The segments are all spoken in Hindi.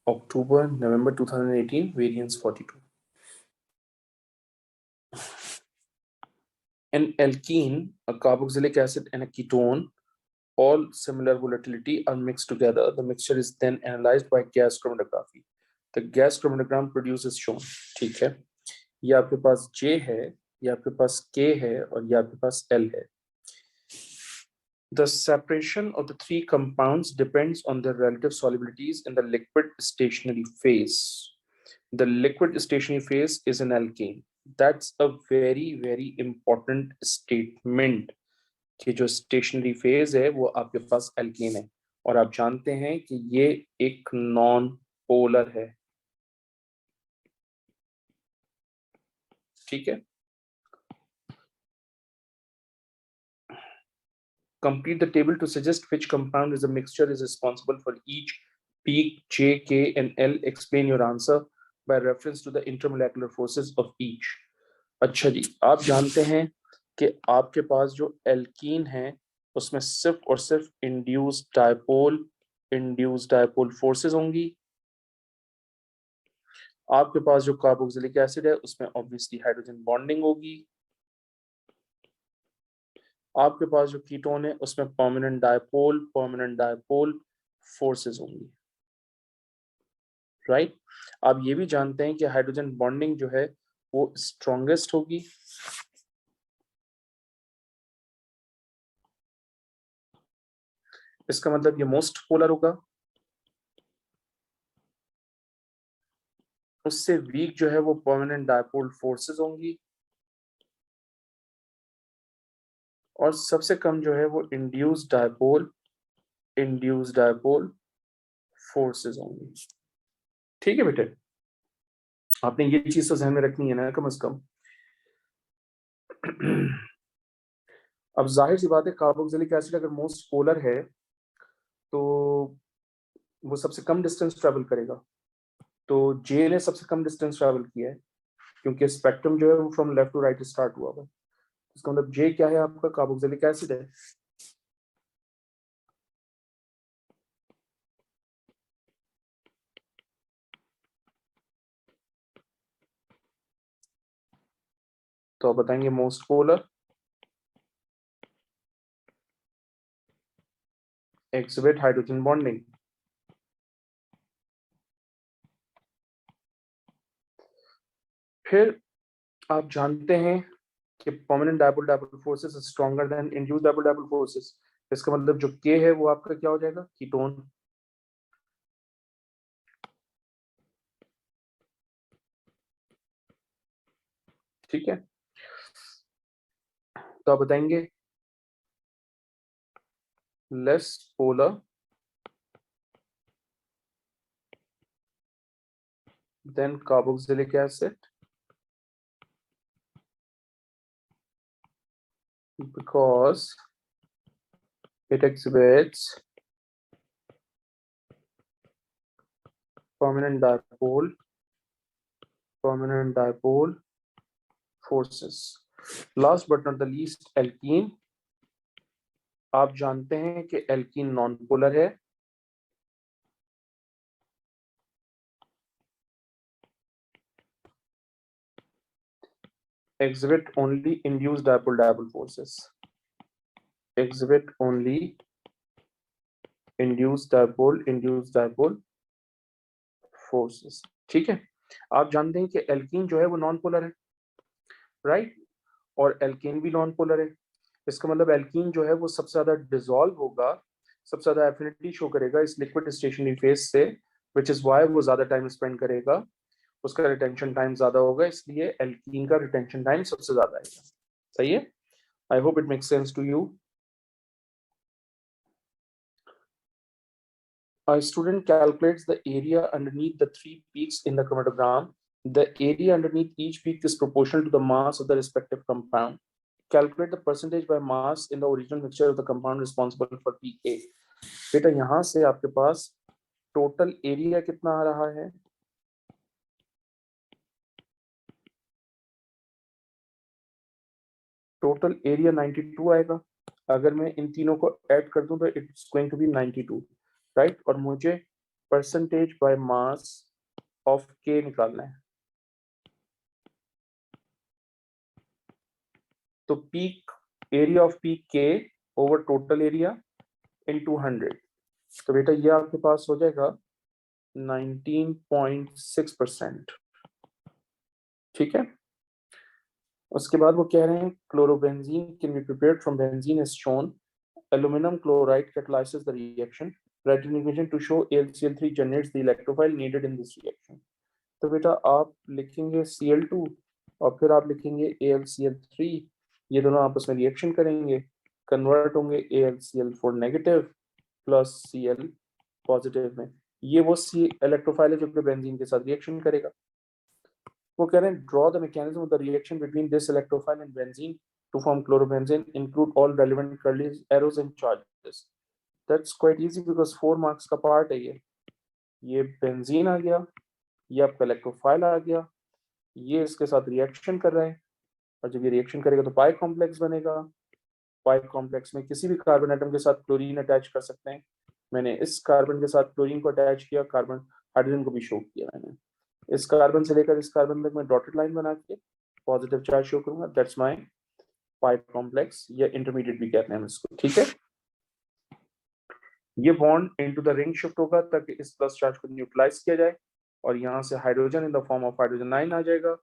October, November 2018, variance 42. An alkene, a carboxylic acid, and a ketone, all similar volatility, are mixed together. The mixture is then analyzed by gas chromatography. The gas chromatogram produces shown. ठीक है, ये आपके पास J है, ये आपके पास K है और ये आपके पास L है. The separation of the three compounds depends on their relative solubilities in the liquid stationary phase. The liquid stationary phase is an alkane. That's a very important statement कि जो stationary phase है वो आपके पास alkane है और आप जानते हैं कि ये एक non polar है. ठीक है, complete the table to suggest which compound is a mixture is responsible for each peak J, K and L. Explain your answer by reference to the intermolecular forces of each. अच्छा जी, आप जानते हैं कि आपके पास जो एल्कीन है उसमें सिर्फ और सिर्फ इंड्यूस्ड डायपोल फोर्सेस होंगी. आपके पास जो कार्बोक्सिलिक एसिड है उसमें ऑब्वियसली हाइड्रोजन बॉन्डिंग होगी. आपके पास जो कीटोन है उसमें परमानेंट डायपोल फोर्सेस होंगी. राइट, आप ये भी जानते हैं कि हाइड्रोजन बॉन्डिंग जो है वो स्ट्रॉन्गेस्ट होगी. इसका मतलब ये मोस्ट पोलर होगा. उससे वीक जो है वो परमानेंट डायपोल फोर्सेस होंगी और सबसे कम जो है वो इंड्यूस्ड डायपोल फोर्सेस होंगी. ठीक है बेटे, आपने ये चीज तो ध्यान में रखनी है ना कम से कम. अब जाहिर सी बात है कार्बोक्सिलिक एसिड अगर मोस्ट पोलर है तो वो सबसे कम डिस्टेंस ट्रेवल करेगा. तो जे ने सबसे कम डिस्टेंस ट्रेवल किया है क्योंकि स्पेक्ट्रम जो है वो from left to right start हुआ है. इसका मतलब जे क्या है, आपका कार्बोक्सिलिक एसिड है. तो आप बताएंगे most polar, exhibit hydrogen bonding. फिर आप जानते हैं कि permanent dipole forces is stronger than induced dipole forces. इसका मतलब जो के है वो आपका क्या हो जाएगा, कीटोन. ठीक है, तो आप बताएंगे less polar than carboxylic acid because it exhibits permanent dipole forces. Last but not the least, alkene. आप जानते हैं कि एल्कीन नॉन पोलर है. Exhibit only induced dipole forces. Exhibit only induced dipole forces. ठीक है, आप जानते हैं कि एल्कीन जो है वो नॉन पोलर है. राइट, और एल्केन भी नॉन पोलर है. इसका मतलब एल्कीन जो है वो सबसे ज्यादा डिसॉल्व होगा, सबसे ज्यादा एफिनिटी शो करेगा इस लिक्विड स्टेशनरी फेज से, विच इज व्हाई वो ज्यादा टाइम स्पेंड करेगा, उसका रिटेंशन टाइम ज्यादा होगा, इसलिए एल्कीन का रिटेंशन टाइम सबसे ज्यादा आएगा. सही है, I hope it makes sense to you. A student calculates the area underneath the three peaks in the chromatogram. The area underneath each peak is proportional to the mass of the respective compound. Calculate the percentage by mass in the original mixture of the compound responsible for peak A. बेटा यहां से आपके पास टोटल एरिया कितना आ रहा है, टोटल एरिया 92 आएगा. अगर मैं इन तीनों को ऐड कर दूं तो it's going to be 92. Right, और मुझे परसेंटेज बाय मास ऑफ के निकालना है। तो पीक एरिया ऑफ पीक के ओवर टोटल एरिया इनटू 100। तो बेटा ये आपके पास हो जाएगा 19.6%। ठीक है। उसके बाद वो कह रहे हैं chlorobenzene can be prepared from benzene as shown, aluminum chloride catalyzes the reaction, write an equation to show AlCl3 generates the electrophile needed in this reaction। तो बेटा आप लिखेंगे Cl2 और फिर आप लिखेंगे AlCl3, ये दोनों आपस में रिएक्शन करेंगे, कन्वर्ट होंगे AlCl4 negative plus Cl positive में। ये वो सी इलेक्ट्रोफाइल है जो कि बेंजीन के साथ रिएक्शन करेगा। वो कह रहे हैं draw the mechanism of the reaction between this electrophile and benzene to form chlorobenzene, include all relevant curly arrows and charges. That's quite easy because 4 marks का पार्ट है ये बेंजीन आ गया, ये आपका इलेक्ट्रोफाइल आ गया, ये इसके साथ रिएक्शन कर रहा है, और जब ये रिएक्शन करेगा तो पाई कॉम्प्लेक्स बनेगा। पाई कॉम्प्लेक्स में किसी भी कार्बन एटम के साथ क्लोरीन अटैच कर सकते हैं। मैंने इस कार्बन के साथ क्लोरीन को अटैच किया, कार्बन हाइड्रोजन को भी शो किया मैंने। इस कार्बन से लेकर इस कार्बन तक मैं डॉटेड लाइन बना के पॉजिटिव चार्ज शो करूंगा, दैट्स माय पाई कॉम्प्लेक्स या इंटरमीडिएट भी कहते हैं इसको। ठीक है। ये bond into the ring shift होगा ताकि इस प्लस चार्ज को न्यूट्रलाइज किया जाए, और यहाँ से hydrogen in the form of hydrogen 9 आ जाएगा।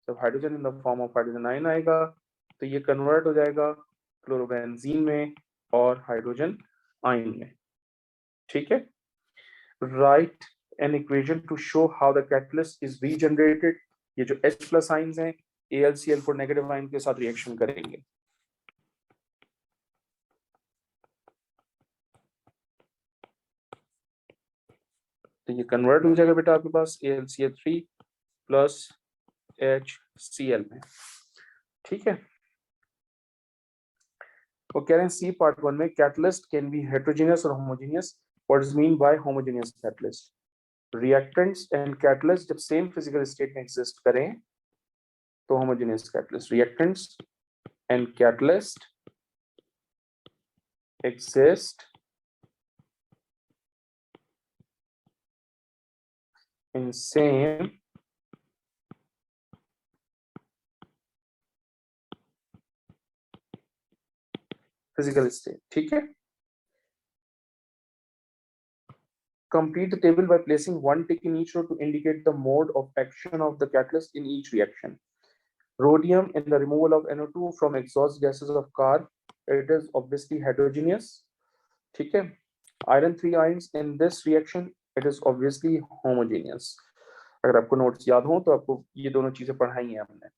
जब hydrogen in the form of hydrogen 9 आएगा तो ये कन्वर्ट हो जाएगा क्लोरोबेंजीन में और हाइड्रोजन आयन में। ठीक है। Right an equation two show how the catalyst is regenerated. ये जो H प्लस आयन्स हैं AlCl4 नेगेटिव आयन के साथ रिएक्शन करेंगे। तो ये कन्वर्ट हो जाएगा बेटा आपके पास AlCl3 प्लस HCl में। ठीक है। वो कह रहे हैं सी पार्ट 1 में कैटलिस्ट कैन बी हेटेरोजेनियस और homogeneous. What is mean by homogeneous catalyst? Reactants and catalyst जब सेम फिजिकल स्टेट में एग्जिस्ट करें तो homogeneous catalyst. Reactants and catalyst exist in same physical state। ठीक है। Complete the table by placing one tick in each row to indicate the mode of action of the catalyst in each reaction. Rhodium in the removal of NO2 from exhaust gases of car, it is obviously heterogeneous। ठीक है। Iron 3 ions in this reaction, it is obviously homogeneous। अगर आपको नोट्स याद हो तो आपको ये दोनों चीजें पढ़ाई हैं हमने।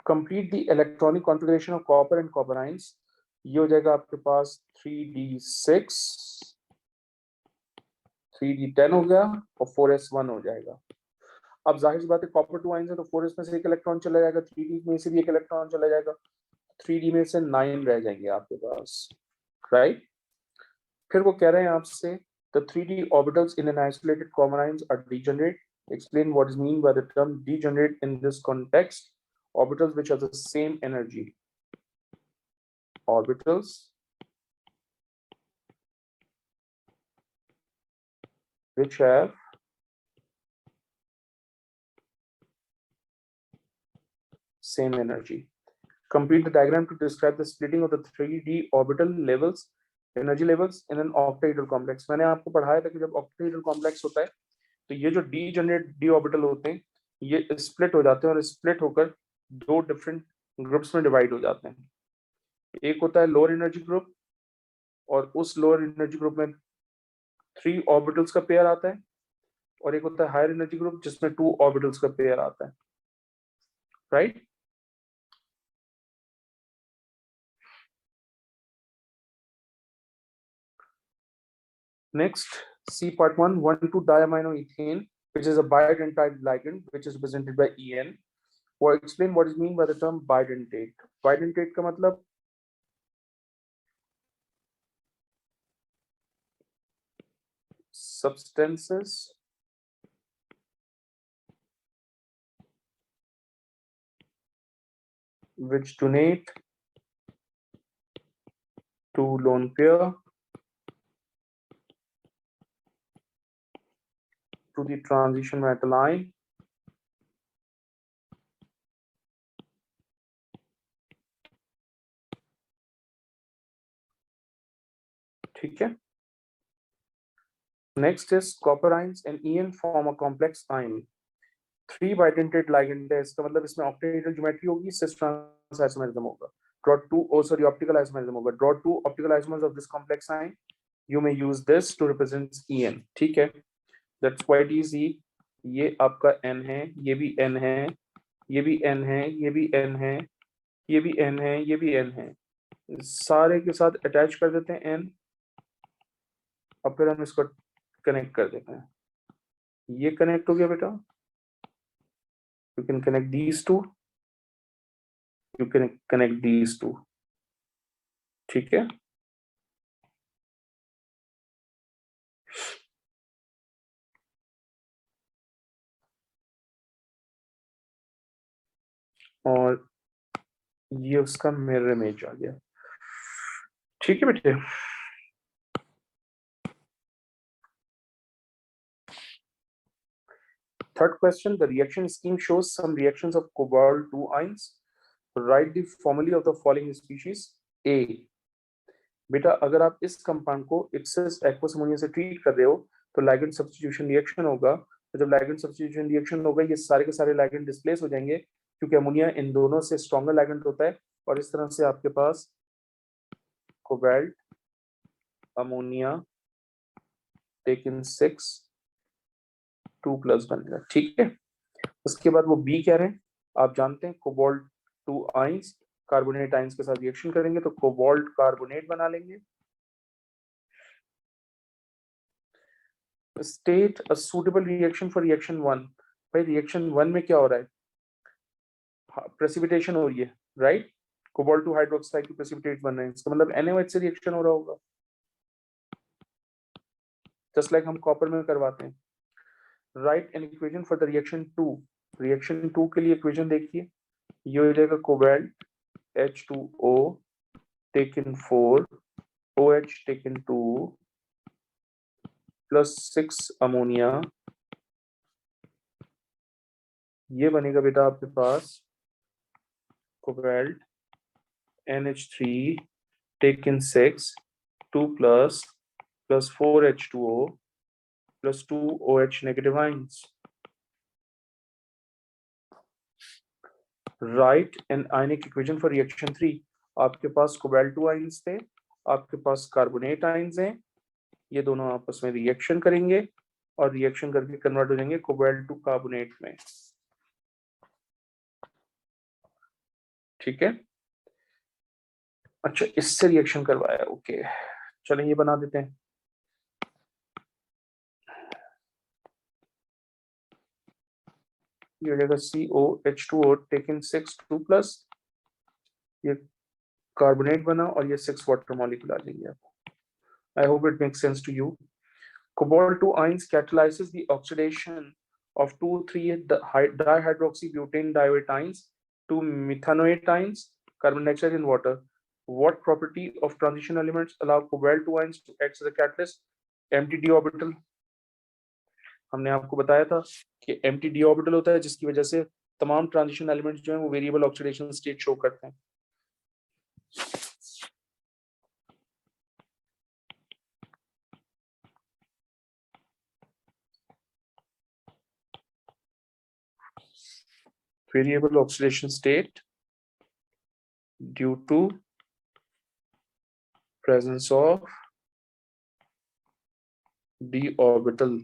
Complete the electronic configuration of copper and copper ions। ये हो जाएगा आपके पास 3d6, 3d10 हो गया और 4s1 हो जाएगा। अब जाहिर सी बात है कॉपर 2 आयंस है तो 4s में से एक इलेक्ट्रॉन चला जाएगा, 3d में से भी एक इलेक्ट्रॉन चला जाएगा, 3d में से 9 रह जाएंगे आपके पास। राइट। फिर वो कह रहे हैं आपसे the 3d orbitals in an isolated common ions are degenerate। Explain what is mean by the term degenerate in this context। Orbitals which have the same energy, orbitals which have same energy। Complete the diagram to describe the splitting of the 3d orbital levels, energy levels in an octahedral complex। मैंने आपको पढ़ाया था कि जब octahedral complex होता है तो ये जो degenerate d orbital होते हैं ये स्प्लिट हो जाते हैं और स्प्लिट होकर दो डिफरेंट ग्रुप्स में डिवाइड हो जाते हैं। एक होता है लोअर एनर्जी ग्रुप और उस लोअर एनर्जी ग्रुप में 3 ऑर्बिटल्स का पेयर आता है, और एक होता है हायर एनर्जी ग्रुप जिसमें 2 ऑर्बिटल्स का पेयर आता है। Right. Next, C part 1, 1,2-diaminoethane, which is a bidentate ligand, which is represented by En। Or explain what is mean by the term bidentate। Bidentate का मतलब substances which donate to lone pair to the transition metal ion. ठीक है. Next is copper ions and EN form a complex ion. 3 bidentate ligand है, इसका मतलब इसमें octahedral geometry होगी, cis trans isomerism होगा. Draw 2, optical isomerism होगा. Draw 2 optical isomers of this complex ion. You may use this to represent EN. ठीक है. That's quite easy. ये आपका N है, ये भी N है, ये भी N है, ये भी N है, ये भी N है, ये भी N है. सारे के साथ अटैच कर देते हैं N, और फिर हम इसको कनेक्ट कर देते हैं. ये कनेक्ट हो गया बेटा. You can connect these two. You can connect these two. ठीक है. और ये उसका मिरर इमेज आ गया. ठीक है बेटे. Third question, the reaction scheme shows some reactions of cobalt 2 ions. Write the formulae of the following species. A. बेटा अगर आप इस कंपाउंड को एक्सेस एक्वस अमोनिया से ट्रीट कर रहे हो तो लिगैंड सब्स्टिट्यूशन रिएक्शन होगा. तो जब लिगैंड सब्स्टिट्यूशन रिएक्शन होगा ये सारे के सारे लिगैंड डिस्प्लेस हो जाएंगे क्योंकि अमोनिया इन दोनों से स्ट्रॉन्गर लिगैंड होता है. और इस तरह से आपके पास कोबाल्ट अमोनिया टेकन 6 2+ बनेगा. ठीक है. उसके बाद वो बी कह रहे हैं, आप जानते हैं कोबाल्ट 2 आयंस कार्बोनेट आयंस के साथ रिएक्शन करेंगे तो कोबाल्ट कार्बोनेट बना लेंगे. State a suitable reaction for reaction 1. भाई रिएक्शन 1 में क्या हो रहा है? प्रेसिपिटेशन हो रही है, राइट. कोबाल्ट 2 हाइड्रोक्साइड की प्रेसिपिटेट बन रहे हैं, इसका मतलब NaOH से रिएक्शन हो रहा होगा, जस्ट लाइक हम कॉपर में करवाते हैं. Right an equation for the reaction 2. Reaction 2 के लिए इक्वेशन देखिए, ये हो जाएगा cobalt H2O taken 4 OH taken 2 plus 6 ammonia. ये बनेगा बेटा आपके पास cobalt NH3 taken 6 2 plus 4 H2O plus 2 OH negative ions. Write an ionic equation for reaction 3. आपके पास कोबाल्ट 2 आयंस थे, आपके पास कार्बोनेट आयंस हैं, ये दोनों आपस में रिएक्शन करेंगे और रिएक्शन करके कन्वर्ट हो जाएंगे कोबाल्ट 2 कार्बोनेट में. ठीक है. अच्छा इससे रिएक्शन करवाया. ओके चलें ये बना देते हैं. ये हो जाएगा COH2O टेकन 6 2+, ये कार्बोनेट बना और ये 6 वाटर मॉलिक्यूल आ जाएंगे आपको. I hope it makes sense to you. Cobalt 2 ions catalyzes the oxidation of 2,3-dihydroxybutane diode ions to methanoate ions, carbon dioxide in water. What property of transition elements allow cobalt 2 ions to act as a catalyst? Empty d orbital. हमने आपको बताया था कि empty d orbital होता है जिसकी वजह से तमाम ट्रांजिशन एलिमेंट्स जो हैं वो वेरिएबल ऑक्सीडेशन स्टेट शो करते हैं. Variable oxidation state due to presence of d orbital.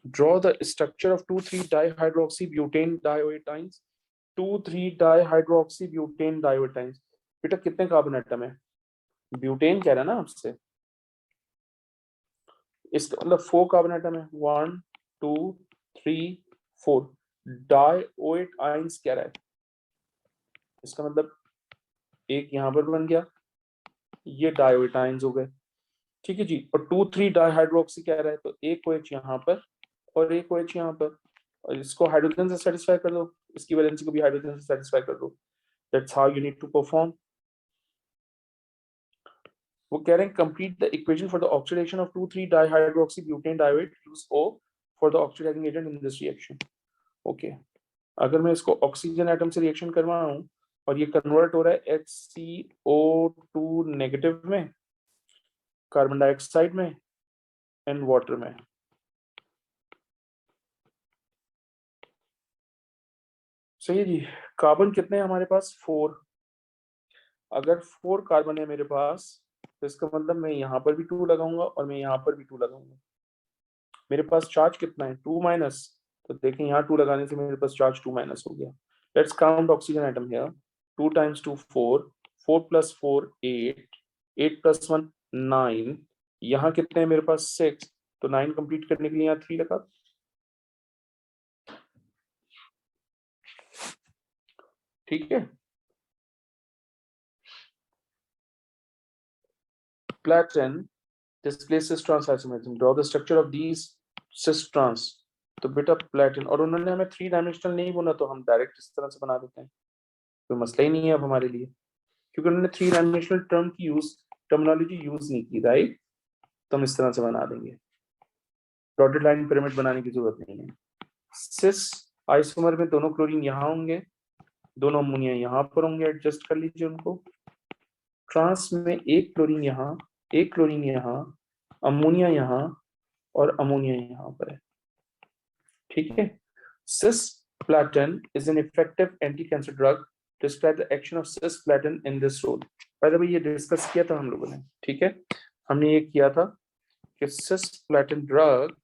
Draw the structure of 2,3-dihydroxybutane diode ions. 2,3-dihydroxybutane diode ions. बेटा कितने कार्बन एटम है? ब्यूटेन कह रहा है ना आपसे, इसका मतलब 4 कार्बन एटम है. 1 2 3 4. डायोइड आयंस कह रहा है, इसका मतलब एक यहां पर बन गया, ये डायोइड आयंस हो गए. ठीक है जी. और 2,3-डाइहाइड्रोक्सी कह रहा है तो एक OH यहाँ पर और एक OH यहाँ पर, और इसको हाइड्रोजन से सेटिस्फाई कर दो, इसकी वैलेंसी को भी हाइड्रोजन से सेटिस्फाई कर दो. That's how you need to perform. वो कह रहे हैं complete the equation for the oxidation of 2,3 dihydroxy butane use O for the oxidising agent in this reaction. Okay, अगर मैं इसको ऑक्सीजन एटम से रिएक्शन करवाऊं और ये कन्वर्ट हो रहा है HCO2 नेगेटिव में, कार्बन डाइऑक्साइड में एंड वाटर में। सही है जी। कार्बन कितने हैं हमारे पास? 4। अगर 4 कार्बन है मेरे पास तो इसका मतलब मैं यहाँ पर भी 2 लगाऊंगा और मैं यहाँ पर भी 2 लगाऊंगा। मेरे पास चार्ज कितना है? 2 माइनस। तो देखें यहाँ 2 लगाने से मेरे पास चार्ज 2 माइनस हो गया। Let's count oxygen atom here. 2 times 2 4, 4 plus 4 8, 8 plus 1 9। यहाँ कितने हैं मेरे पास? 6। तो 9 कंप्लीट करने के लिए यहाँ 3 लगा। ठीक है। Platen displays cis trans isomerism. Draw the structure of these cis trans. तो बेटा प्लेटिन, और उन्होंने हमें 3 डायमेंशनल नहीं बोला तो हम डायरेक्ट इस तरह से बना देते हैं, कोई मसला ही नहीं है अब हमारे लिए, क्योंकि उन्होंने 3 डायमेंशनल टर्मिनोलॉजी यूज नहीं की, राइट। तो हम इस तरह से बना देंगे, डॉटेड लाइन पिरामिड बनाने की जरूरत नहीं है। सिस आइसोमर में दोनों क्लोरीन यहाँ होंगे, दोनों अमोनिया यहाँ पर होंगे, एडजस्ट कर लीजिए उनको। ट्रांस में एक क्लोरीन यहाँ, एक क्लोरीन यहाँ, अमोनिया यहाँ और अमोनिया यहाँ पर है। ठीक है। Cisplatin is an effective anti-cancer drug. Describe the action of cisplatin in this role. by the way, ये डिस्कस किया था हम लोगों ने, ठीक है। हमने ये किया था कि cisplatin drug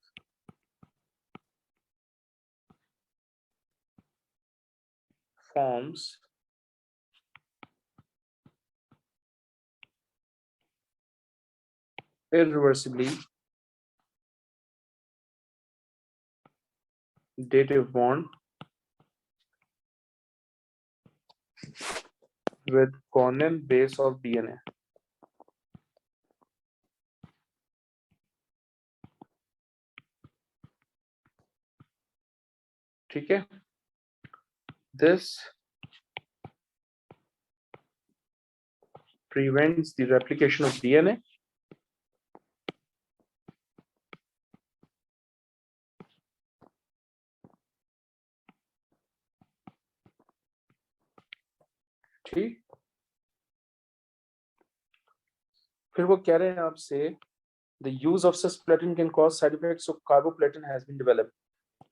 forms irreversibly dative bond with Cornell base of DNA. ठीक है। This prevents the replication of DNA ठीक। फिर वो कह रहे हैं आपसे the use of cisplatin can cause side effects, so carboplatin has been developed.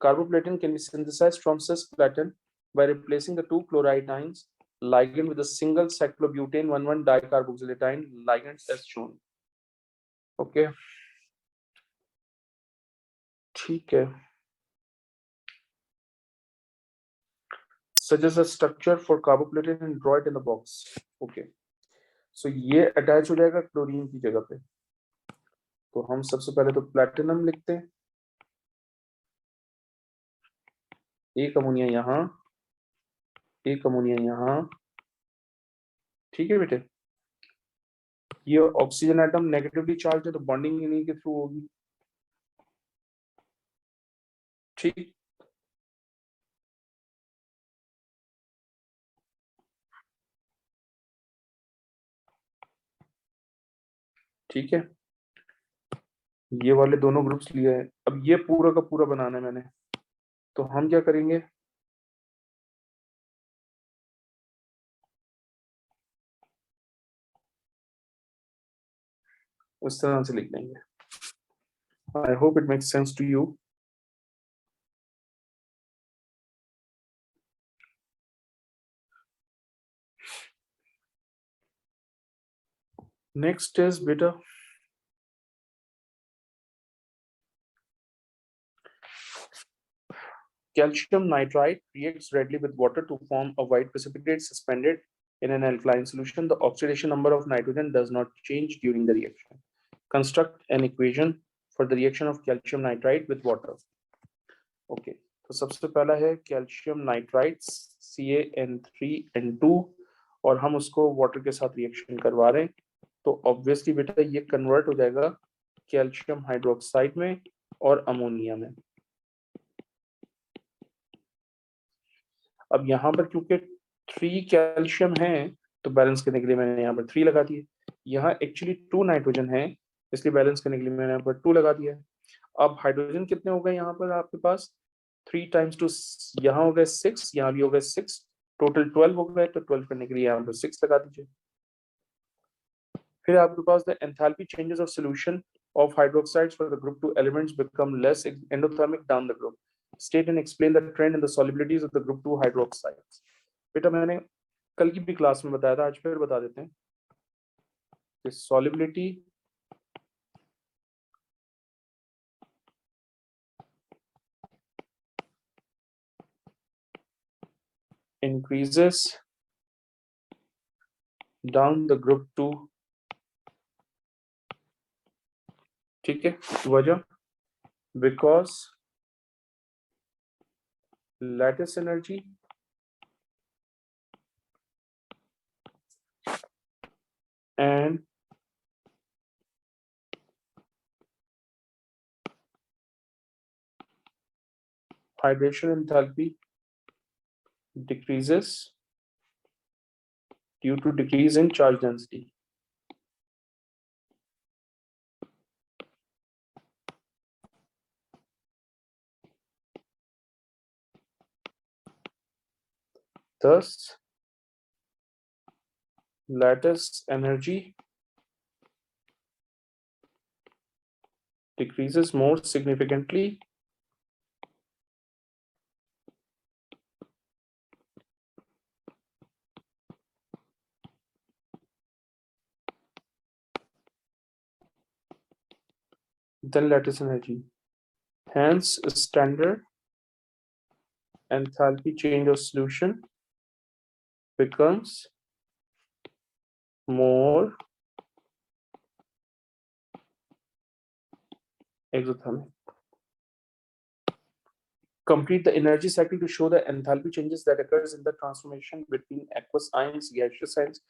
Carboplatin can be synthesized from cisplatin by replacing the 2 chloride ions ligand with a single cyclobutane 1,1 dicarboxylatine ligand as shown. Okay, ठीक है। Suggest a structure for carboplatin and draw it in the box. Okay, so ये अटैच हो जाएगा क्लोरीन की जगह पे। तो हम सबसे पहले तो प्लैटिनम लिखते हैं, एक अमोनिया यहाँ, एक अमोनिया यहाँ। ठीक है बेटे, ये ऑक्सीजन एटम नेगेटिवली चार्ज है तो बॉन्डिंग इन्हीं के थ्रू होगी। ठीक, ठीक है। ये वाले दोनों ग्रुप्स लिए हैं, अब ये पूरा का पूरा बनाना है मैंने। तो हम क्या करेंगे, उस तरह से लिख देंगे। I hope it makes sense to you. Next is बेटा calcium nitrite reacts readily with water to form a white precipitate suspended in an alkaline solution. The oxidation number of nitrogen does not change during the reaction. Construct an equation for the reaction of calcium nitrite with water. Okay, तो सबसे पहला है कैल्शियम नाइट्राइट CaN3N2 और हम उसको वाटर के साथ रिएक्शन करवा रहे हैं, तो ऑब्वियसली बेटा ये कन्वर्ट हो जाएगा कैल्शियम हाइड्रोक्साइड में और अमोनिया में। अब यहाँ पर क्योंकि 3 कैल्शियम है तो बैलेंस करने के लिए मैंने यहाँ पर 3 लगा दिए। यहाँ एक्चुअली 2 नाइट्रोजन है, इसलिए बैलेंस करने के लिए मैंने यहाँ पर 2 लगा दिया है। अब हाइड्रोजन कितने हो गए यहाँ पर आपके पास, 3 टाइम्स 2, यहाँ हो गए 6, यहाँ भी हो गए 6, टोटल 12 हो गए। तो 12 करने के लिए यहाँ पर 6 लगा दीजिए। फिर आपके पास the enthalpy changes of solution of hydroxides for the group 2 elements become less endothermic down the group. State and explain the trend in the solubilities of the group 2 hydroxides. बेटा मैंने कल की भी क्लास में बताया था, आज फिर बता देते हैं कि solubility increases down the group 2, ठीक है, वजह because lattice energy and hydration enthalpy decreases due to decrease in charge density. Thus, lattice energy decreases more significantly than lattice energy. Hence, standard enthalpy change of solution becomes more exothermic. Complete the energy cycle to show the enthalpy changes that occurs in the transformation between aqueous ions, gaseous ions,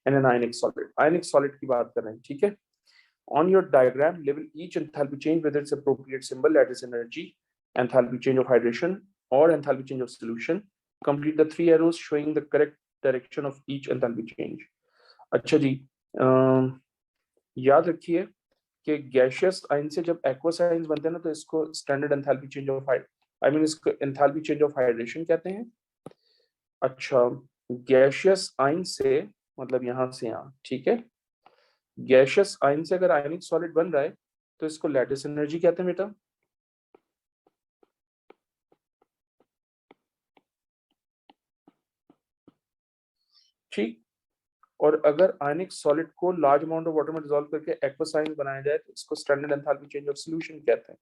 and an ionic solid. Ionic solid की बात कर रहे हैं, ठीक है? On your diagram, label each enthalpy change with its appropriate symbol, that is energy, enthalpy change of hydration, or enthalpy change of solution. Complete the 3 arrows showing the correct direction of each enthalpy change. अच्छा जी, याद रखिए कि गैशियस आयन से जब एक्वस आयन्स बनते हैं ना, तो इसको स्टैंडर्ड एंथैल्पी चेंज ऑफ इसको एंथैल्पी चेंज ऑफ हाइड्रेशन कहते हैं। अच्छा, गैशियस आयन से मतलब यहाँ से यहाँ, ठीक है, गैशियस आयन से अगर आयनिक सॉलिड बन रहा है तो इसको लैटिस एनर्जी कहते हैं बेटा। ठीक, और अगर आयनिक सॉलिड को लार्ज अमाउंट ऑफ वाटर में डिसॉल्व करके एक्वस आयन बनाया जाए तो इसको standard enthalpy change of solution कहते हैं।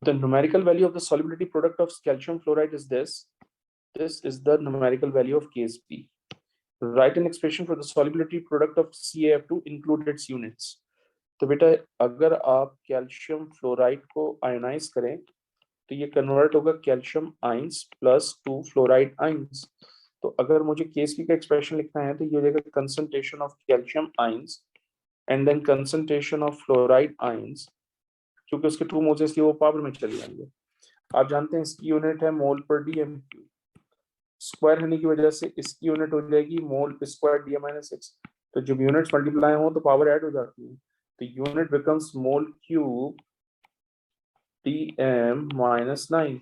The numerical value of the solubility product of calcium fluoride is this. This is the numerical value of KSP. Write an expression for the solubility product of CaF2 include its units. तो बेटा अगर आप कैल्शियम फ्लोराइड को आयनाइज करें तो ये कन्वर्ट होगा calcium ions plus 2 fluoride ions. तो अगर मुझे केएसपी का एक्सप्रेशन लिखना है तो ये हो जाएगा concentration of calcium ions and then concentration of fluoride ions, क्योंकि उसके 2 मोल्स इसलिए वो पावर में चले जाएंगे। आप जानते हैं इसकी यूनिट है मोल पर डीएमक्यू, स्क्वायर होने की वजह से इसकी यूनिट हो जाएगी मोल स्क्वायर डी-6। तो जब यूनिट्स मल्टीप्लाई हो तो पावर ऐड हो जाती है, तो यूनिट बिकम्स मोल क्यूब dm-9।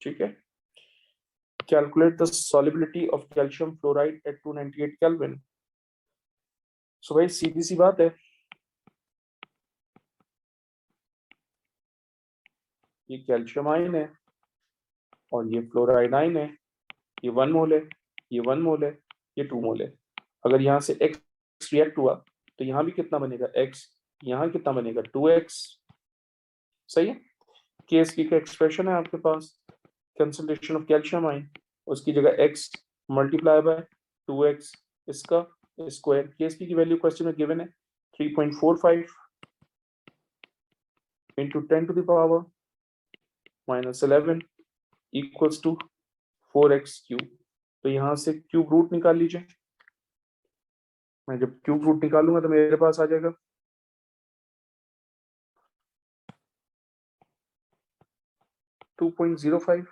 ठीक है, calculate the solubility of calcium fluoride at 298 Kelvin। सो भाई सीधी सी बात है, ये कैल्शियम आयन है और ये फ्लोराइड आयन है, ये 1 मोल है, ये 1 मोल है, ये 2 मोल है। अगर यहाँ से x रिएक्ट हुआ तो यहाँ भी कितना बनेगा x, यहाँ कितना बनेगा 2x। सही है, केएसपी का एक्सप्रेशन है आपके पास, कंसंट्रेशन ऑफ कैल्शियम आयन, उसकी जगह x मल्टीप्लाई बाय 2x इसका स्क्वायर। केएसपी की वैल्यू क्वेश्चन में गिवन है 3.45 into 10 to the power minus 11 equals to 4x cube। तो यहाँ से क्यूब रूट निकाल लीजिए। मैं जब क्यूब रूट निकालूंगा तो मेरे पास आ जाएगा 2.05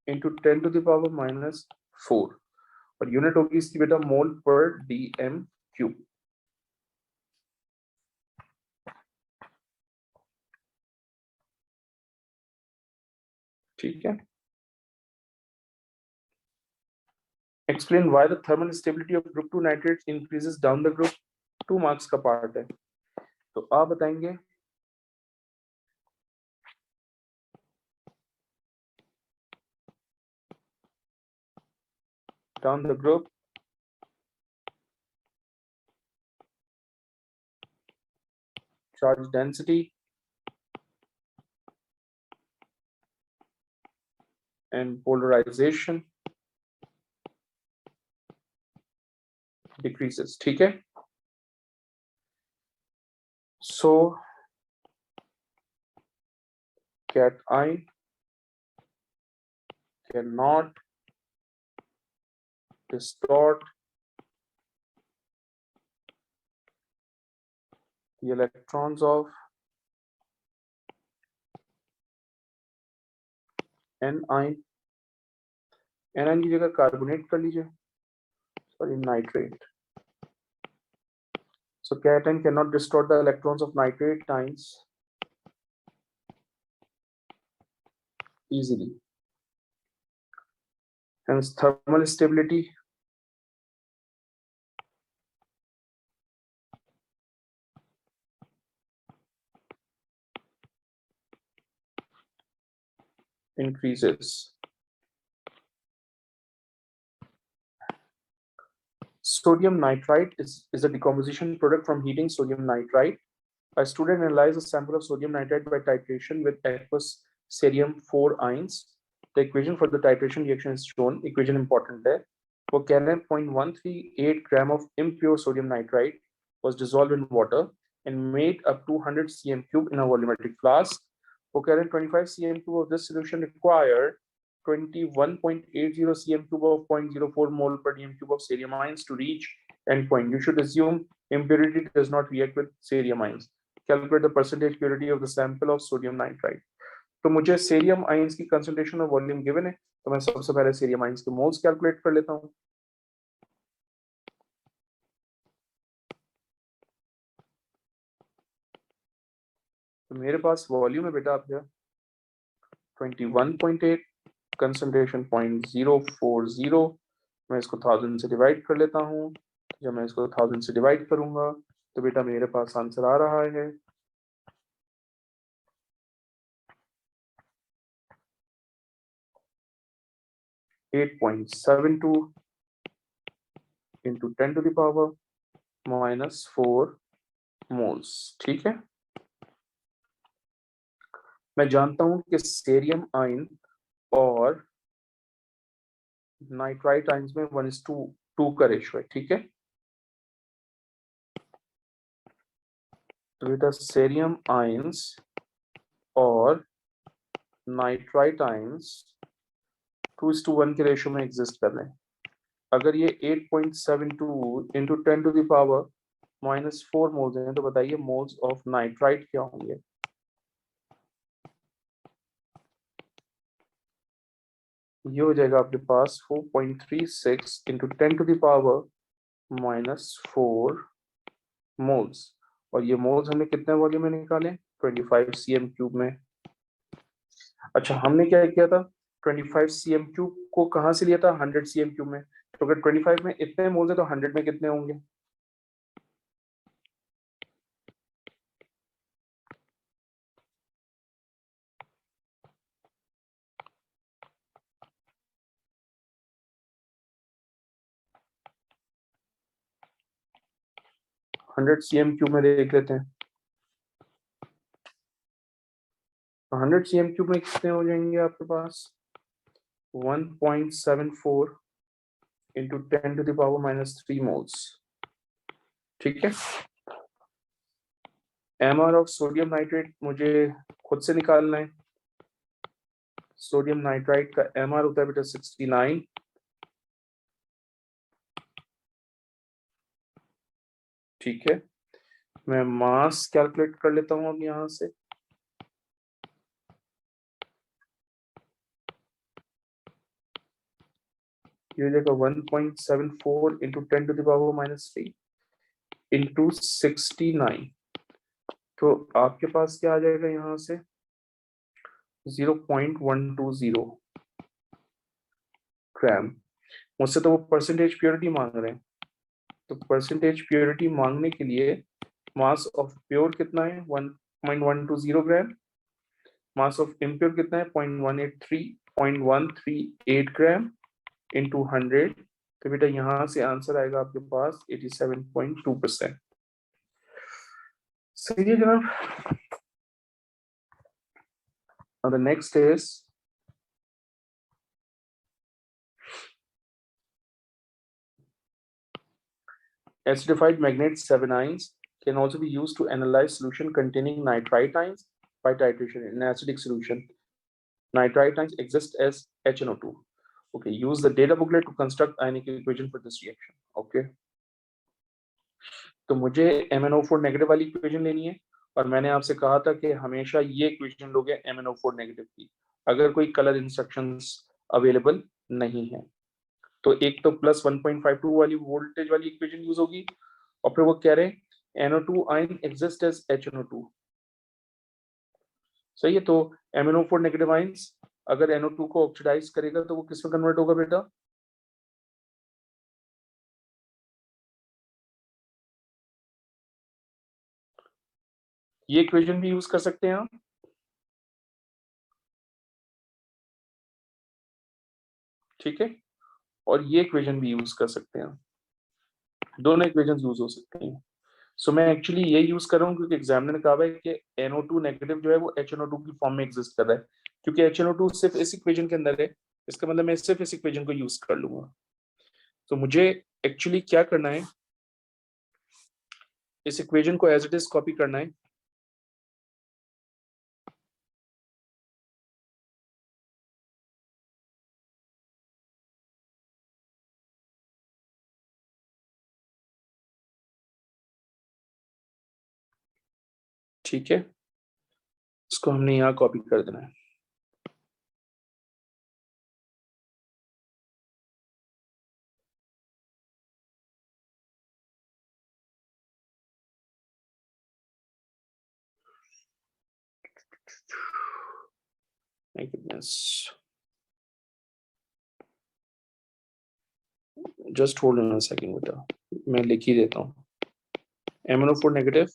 इंटू 10⁻⁻⁴ और यूनिट होगी इसकी बेटा मोल पर डीएम क्यूब। ठीक है। Explain why the thermal stability of group 2 nitrates increases down the group. 2 marks का पार्ट है, तो आप बताएंगे down the group charge density and polarization decreases। ठीक है। So cation cannot distort the electrons of anion। anion की जगह कार्बोनेट कर लीजिए, sorry nitrate. So cation cannot distort the electrons of nitrate ions easily. Hence thermal stability increases। Sodium nitrite is a decomposition product from heating sodium nitrite. A student analyzed a sample of sodium nitrite by titration with aqueous cerium 4 ions. The equation for the titration reaction is shown. Equation important है। For Canon 0.138 gram of impure sodium nitrite was dissolved in water and made up to 100 cm cube in a volumetric flask. For Canon 25 cm cube of this solution required 21.80 cm cube of 0.04 mole per dm cube of cerium ions to reach endpoint. You should assume impurity does not react with cerium ions. Calculate the percentage purity of the sample of sodium nitrite। तो मुझे सेरियम आयंस की कंसंट्रेशन और वॉल्यूम गिवन है, तो मैं सबसे पहले सेरियम आयंस के मोल्स कैलकुलेट कर लेता हूं। तो मेरे पास वॉल्यूम है बेटा आपका 21.8, कंसंट्रेशन 0.040। मैं इसको 1000 से डिवाइड कर लेता हूं। जब मैं इसको 1000 से डिवाइड करूंगा तो बेटा मेरे पास आंसर आ रहा है 8.72 इंटू 10⁻⁻⁴ मोल्स। ठीक है। मैं जानता हूं कि सेरियम आयन और नाइट्राइट आयंस में 1:2 का रेशो है। ठीक है। तो बेटा सेरियम आयंस और नाइट्राइट आयंस 2:1 के रेशो में एग्जिस्ट कर रहे हैं। अगर ये 8.72 इंटू 10⁻⁻⁴ मोल्स हैं, तो बताइए मोल्स ऑफ नाइट्राइट क्या होंगे। ये हो जाएगा आपके पास 4.36 इंटू 10⁻⁻⁴ मोल्स। और ये मोल्स हमने कितने वॉल्यूम में निकाले 25 cm क्यूब में। अच्छा हमने क्या किया था 25 cm क्यूब को कहां से लिया था 100 cm क्यूब में। तो अगर 25 में इतने मोल्स है तो 100 में कितने होंगे 100 cm क्यूब में देख लेते हैं। 100 cm क्यूब में कितने हो जाएंगे आपके पास 1.74 इंटू 10⁻⁻³ मोल्स। ठीक है। एमआर ऑफ सोडियम नाइट्रेट मुझे खुद से निकालना है। सोडियम नाइट्राइट का एमआर होता है बेटा 69 ठीक है, मैं मास कैलकुलेट कर लेता हूं अब यहां से। ये हो जाएगा 1.74 इंटू 10⁻³ इंटू 69। तो आपके पास क्या आ जाएगा यहाँ से 0.120 ग्राम। मुझसे तो वो परसेंटेज प्योरिटी मांग रहे हैं, तो परसेंटेज प्योरिटी मांगने के लिए मास ऑफ प्योर कितना है 1.120 ग्राम, मास ऑफ इम्प्योर कितना है 0.138 ग्राम इंटू 100। तो बेटा यहाँ से आंसर आएगा आपके पास 87.2%। सही है जनाब। Now the next is acidified magnet 7 ions can also be used to analyze solution containing nitrite ions by titration in acidic solution. Nitrite ions exist as HNO2. Okay, use the data booklet to construct ionic equation for this reaction. Okay, तो मुझे MnO4 नेगेटिव वाली इक्वेशन लेनी है, और मैंने आपसे कहा था कि हमेशा ये इक्वेशन लोगे MnO4 नेगेटिव की अगर कोई कलर इंस्ट्रक्शंस अवेलेबल नहीं है। तो एक तो प्लस 1.52 वाली वोल्टेज वाली इक्वेशन यूज होगी, और फिर वो कह रहे हैं NO2 ion exist as HNO2। सही है, तो MnO4 नेगेटिव आयंस अगर NO2 को ऑक्सीडाइज करेगा तो वो किस में कन्वर्ट होगा बेटा? ये इक्वेशन भी यूज कर सकते हैं आप, ठीक है, और ये इक्वेशन भी यूज कर सकते हैं, दोनों इक्वेशन यूज हो सकते हैं। सो मैं एक्चुअली ये यूज कर रहा हूँ क्योंकि एग्जामिनर ने कहा है कि NO2 नेगेटिव जो है वो HNO2 की फॉर्म में एग्जिस्ट कर रहा है, क्योंकि HNO2 सिर्फ इस इक्वेशन के अंदर है, इसका मतलब मैं सिर्फ इस इक्वेशन को यूज कर लूंगा। तो मुझे एक्चुअली क्या करना है, इस इक्वेशन को एज इट इज कॉपी करना है। ठीक है, इसको हमने यहाँ कॉपी कर देना है। Just hold on a second बेटा, मैं लिख ही देता हूँ। MnO4 negative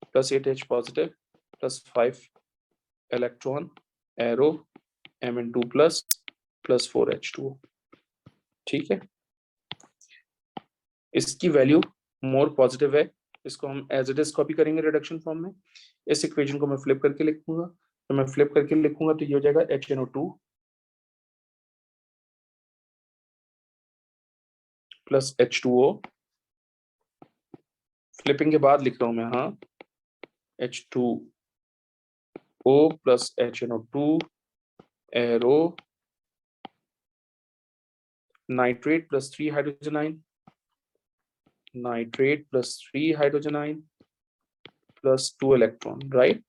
plus 8H positive plus 5 electron arrow Mn2 plus plus 4H2। ठीक है, इसकी वैल्यू मोर पॉजिटिव है, इसको हम एज इट इज कॉपी करेंगे रिडक्शन फॉर्म में। इस इक्वेशन को मैं फ्लिप करके लिखूंगा, तो मैं फ्लिप करके लिखूंगा तो ये हो जाएगा HNO2 प्लस H2O। फ्लिपिंग के बाद लिख रहा हूं मैं, हाँ, H2O plus HNO2 arrow nitrate plus 3 hydrogen ion, nitrate plus 3 hydrogen ion plus 2 electron, right.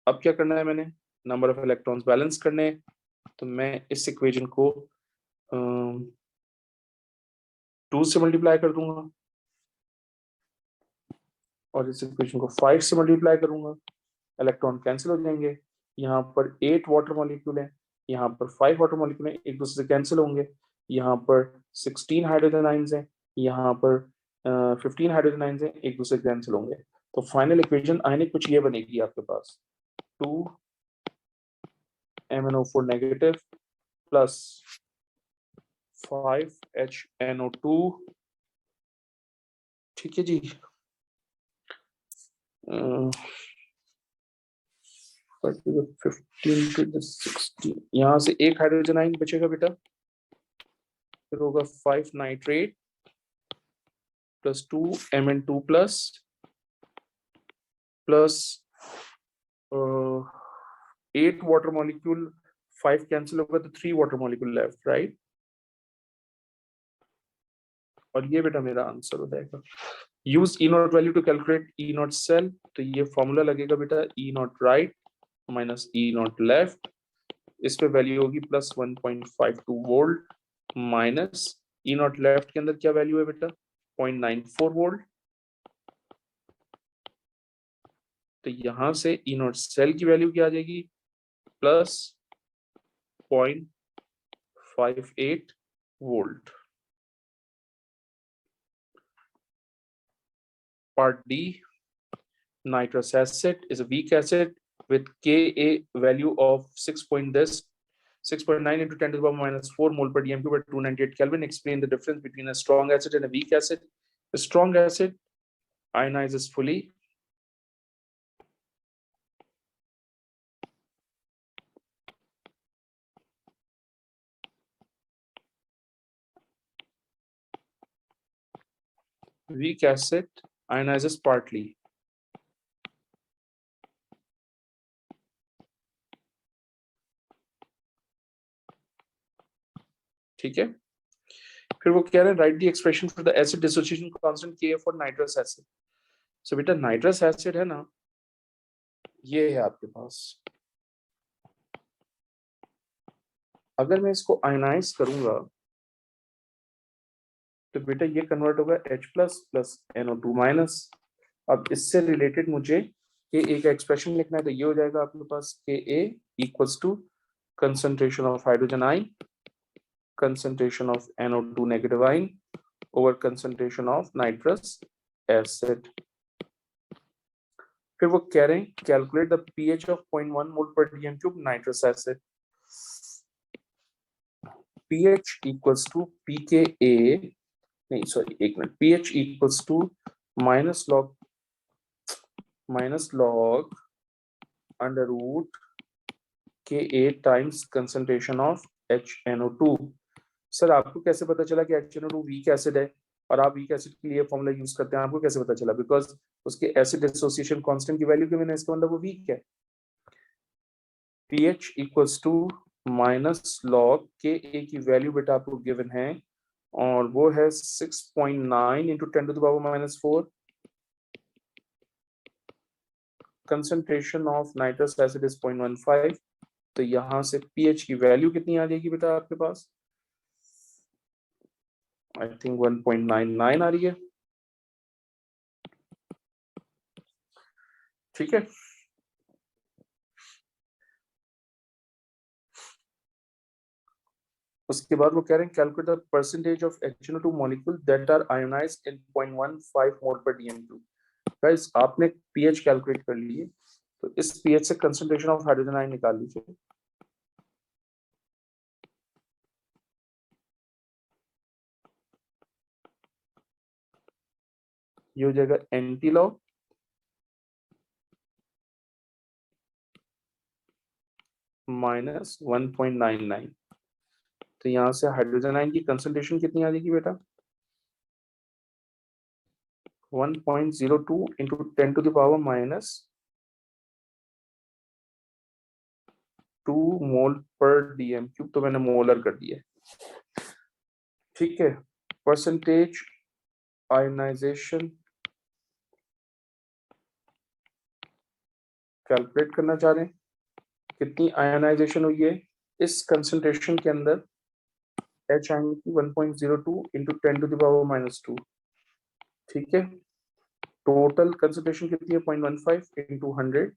अब क्या करना है, मैंने नंबर ऑफ इलेक्ट्रॉन्स बैलेंस करने हैं, तो मैं इस इक्वेशन को 2 से मल्टीप्लाई कर दूंगा और इस इक्वेशन को 5 से मल्टीप्लाई करूंगा, इलेक्ट्रॉन कैंसिल हो जाएंगे। यहाँ पर 8 वाटर मॉलिक्यूल है, यहाँ पर 5 वाटर मॉलिक्यूल है, एक दूसरे से कैंसिल होंगे। यहाँ पर 16 हाइड्रोजन आयंस हैं, यहाँ पर 15 हाइड्रोजन आयंस हैं, एक दूसरे से कैंसिल होंगे। तो फाइनल इक्वेशन आयनिक कुछ ये बनेगी आपके पास 2 MnO4 नेगेटिव प्लस 5 HNO2। ठीक है जी, 15 to the 16, यहाँ से एक हाइड्रोजन आयन बचेगा बेटा, फिर होगा 5 nitrate plus 2 Mn2 plus plus 8 water molecule, 5 cancel होगा तो 3 वाटर मॉलिक्यूल लेफ्ट, राइट। और ये बेटा मेरा आंसर हो जाएगा। Use E naught value to calculate E naught cell, तो ये फॉर्मूला लगेगा बेटा E naught right minus E naught left, इस पे वैल्यू होगी plus 1.52 volt minus E naught left के अंदर क्या वैल्यू है बेटा 0.94 वोल्ट, तो यहां से ई नॉट सेल की वैल्यू क्या आ जाएगी plus 0.58 volt. Part D, nitrous acid is a weak acid with Ka value of 6.9 into 10 to the power minus 4 mole per dm cube at 298 Kelvin. Explain the difference between a strong acid and a weak acid. A strong acid ionizes fully. Weak acid ionizes partly. ठीक है, फिर वो कह रहे हैं right the expression for the acid dissociation constant Ka for nitrous acid. So बेटा नाइट्रस एसिड है ना, ये है आपके पास, अगर मैं इसको आयनाइज करूंगा तो बेटा ये कन्वर्ट होगा H plus plus NO2 minus. अब इससे रिलेटेड मुझे Ka का एक्सप्रेशन लिखना है, तो ये हो जाएगा आपके पास Ka equals to concentration of hydrogen ion, concentration of NO2 negative ion over concentration of nitrous acid। फिर वो कह रहे हैं कैलकुलेट द pH of 0.1 मोल पर dm cube nitrous acid. pH equals to pKa, नहीं सॉरी एक minute, pH equals to minus log under root Ka times concentration of HNO2। Sir आपको कैसे पता चला कि HNO2 वीक एसिड है और आप वीक एसिड के लिए फॉर्मूला यूज करते हैं, आपको कैसे पता चला? बिकॉज उसके एसिड एसोसिएशन कांस्टेंट की वैल्यू गिवन है, इसका मतलब वो वीक है। pH equals to minus log Ka की वैल्यू बेटा आपको गिवन है और वो है 6.9 into 10 to the power minus 4। Concentration of nitrous acid is 0.15, तो यहां से pH की वैल्यू कितनी आ जाएगी बेटा आपके पास? आई थिंक 1.99 आ रही है। ठीक है, उसके बाद वो कह रहे हैं calculate the percentage of HNO2 molecule that are ionised in 0.15 mole per dm2। Guys आपने pH कैलकुलेट कर लिए, तो इस pH से कंसंट्रेशन ऑफ हाइड्रोजन आयन निकाल लीजिए। ये हो जाएगा एंटी लॉग माइनस 1.99, तो यहां से हाइड्रोजन आयन की कंसंट्रेशन कितनी आ जाएगी बेटा 1.02 into 10 to the power minus 2 mole पर dm क्यूब, तो मैंने मोलर कर दिया। ठीक है, परसेंटेज आयनाइजेशन कैलकुलेट करना चाह रहे हैं, कितनी आयनाइजेशन हुई है इस कंसंट्रेशन के अंदर H आयन की 1.02 into 10 to the power minus 2। ठीक है, टोटल कंसंट्रेशन कितनी है 0.15 इंटू 100,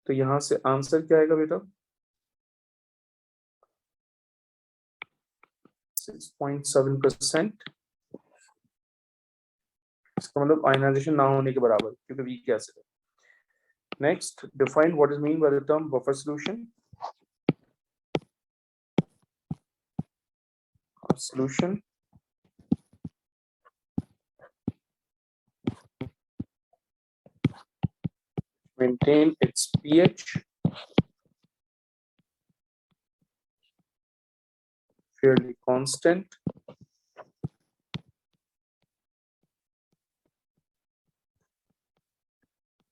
तो यहां से आंसर क्या आएगा बेटा 6.7%। इसका मतलब आयनाइजेशन ना होने के बराबर, क्योंकि वीक एसिड है। Next, define what is mean by the term buffer solution. Solution maintain its pH fairly constant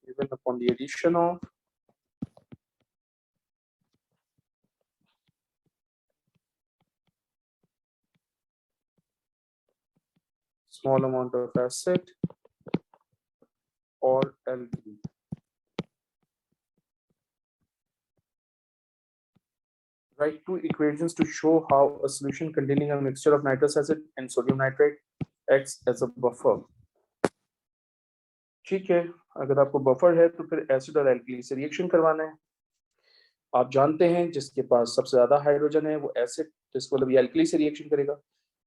even upon the addition of small amount of acid or alkali. Write two equations to show how a solution containing a mixture of nitrous acid and sodium nitrate acts as a buffer. ठीक है, अगर आपको बफर है तो फिर एसिड और एल्कली से रिएक्शन करवाना है. आप जानते हैं जिसके पास सबसे ज्यादा हाइड्रोजन है वो एसिड, तो इसको मतलब ये एल्कली से रिएक्शन करेगा.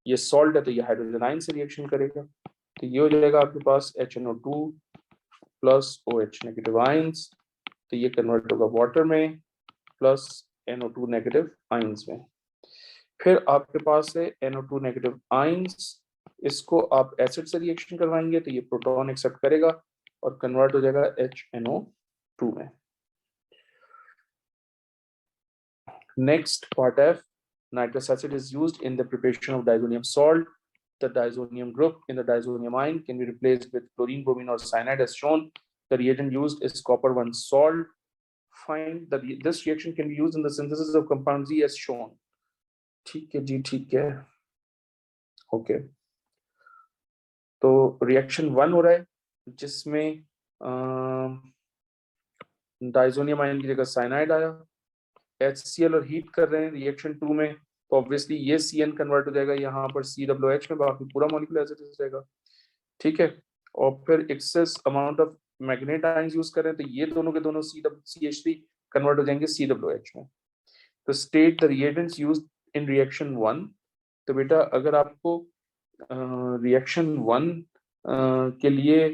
ये सॉल्ट है तो ये हाइड्रोजन आयन से रिएक्शन करेगा. तो ये हो जाएगा आपके पास HNO2 plus OH negative ions. तो ये कन्वर्ट होगा वाटर में प्लस NO2 नेगेटिव आयंस में. फिर आपके पास है NO2 नेगेटिव आयंस. इसको आप एसिड से रिएक्शन करवाएंगे तो ये प्रोटॉन एक्सेप्ट करेगा और कन्वर्ट हो जाएगा HNO2 में. Next, part F, nitrous acid is used in the preparation of diazonium salt. The diazonium group in the diazonium ion can be replaced with chlorine, bromine, or cyanide as shown. The reagent used is copper 1 salt. Find that this reaction can be used in the synthesis of compound Z as shown. ठीक है जी, ठीक है. ओके, तो रिएक्शन 1 हो रहा है जिसमें डाइजोनियम आयन की जगह साइनाइड आया. HCl और हीट कर रहे हैं रिएक्शन 2 में, तो ऑब्वियसली ये CN कन्वर्ट हो जाएगा यहाँ पर COH में, बाकी पूरा मॉलिक्यूल एज इट इज रहेगा. ठीक है, और फिर excess amount of magnet ions use कर रहे हैं तो ये दोनों के दोनों CH3 कन्वर्ट हो जाएंगे COH में. तो state the reagents used in reaction 1. तो बेटा अगर आपको रिएक्शन 1 के लिए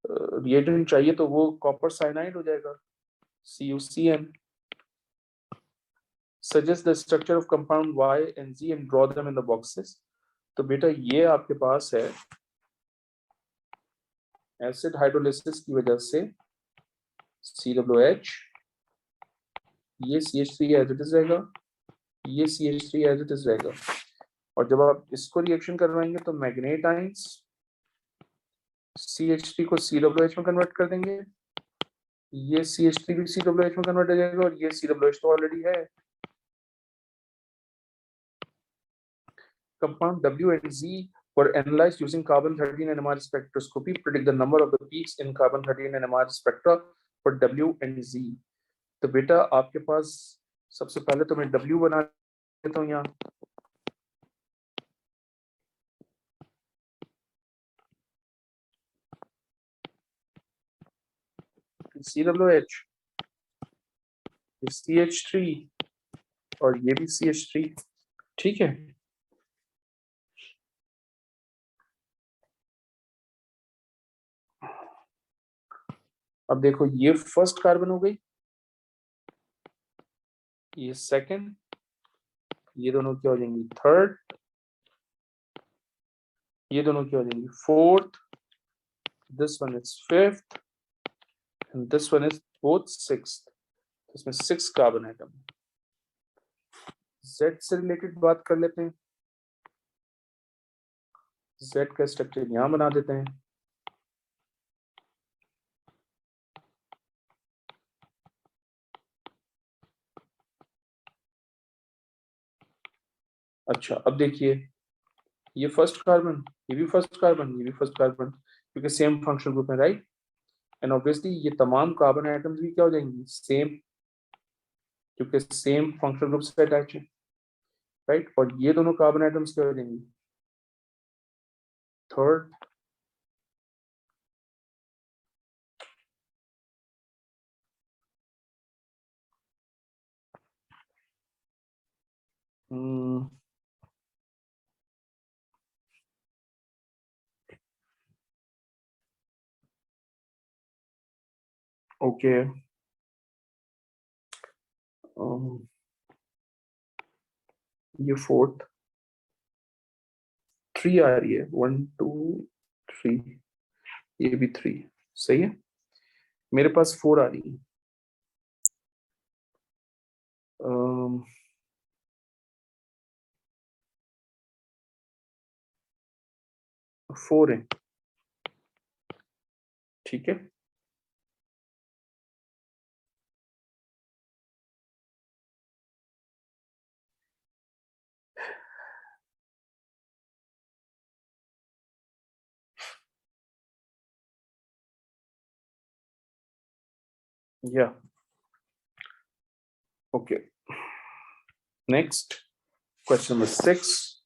रिएजेंट चाहिए तो वो कॉपर साइनाइड हो जाएगा CuCN. Suggest the structure of compound Y and Z and draw them in the boxes. तो बेटा ये आपके पास है एसिड हाइड्रोलिसिस की वजह से COH, ये CH3 एज इट इज रहेगा, ये CH3 एज इट इज रहेगा. और जब आप इसको रिएक्शन करवाएंगे तो मैग्नेट आयंस CH3 को COH में कन्वर्ट कर देंगे, ये CH3 भी COH में कन्वर्ट हो जाएगा और ये COH तो ऑलरेडी है. Compound W and Z were analyzed using carbon-13 NMR spectroscopy. Predict the number of the peaks in carbon-13 NMR spectra for W and Z. तो बेटा आपके पास सबसे पहले तो मैं W बना देता हूँ यहाँ. COH, CH3 और ये भी CH3. ठीक है, अब देखो ये फर्स्ट कार्बन हो गई, ये सेकंड, ये दोनों क्या हो जाएंगी थर्ड, ये दोनों क्या हो जाएंगी fourth, this one is fifth and this one is both sixth. इसमें 6 कार्बन एटम. Z से रिलेटेड बात कर लेते हैं. Z का स्ट्रक्चर यहां बना देते हैं. अच्छा, अब देखिए ये फर्स्ट कार्बन, ये भी फर्स्ट कार्बन, ये भी फर्स्ट कार्बन, क्योंकि सेम फंक्शनल ग्रुप है, राइट. एंड ऑब्वियसली ये तमाम कार्बन एटम्स भी क्या हो जाएंगी सेम, क्योंकि सेम फंक्शनल ग्रुप से अटैच है, राइट. और ये दोनों कार्बन एटम्स क्या हो जाएंगी थर्ड. ओके, ये फोर्थ, 3 आ रही है, 1 2 3, ये भी 3, सही है. मेरे पास 4 आ रही है. 4 है, ठीक है. Yeah. Okay. Next, question number 6.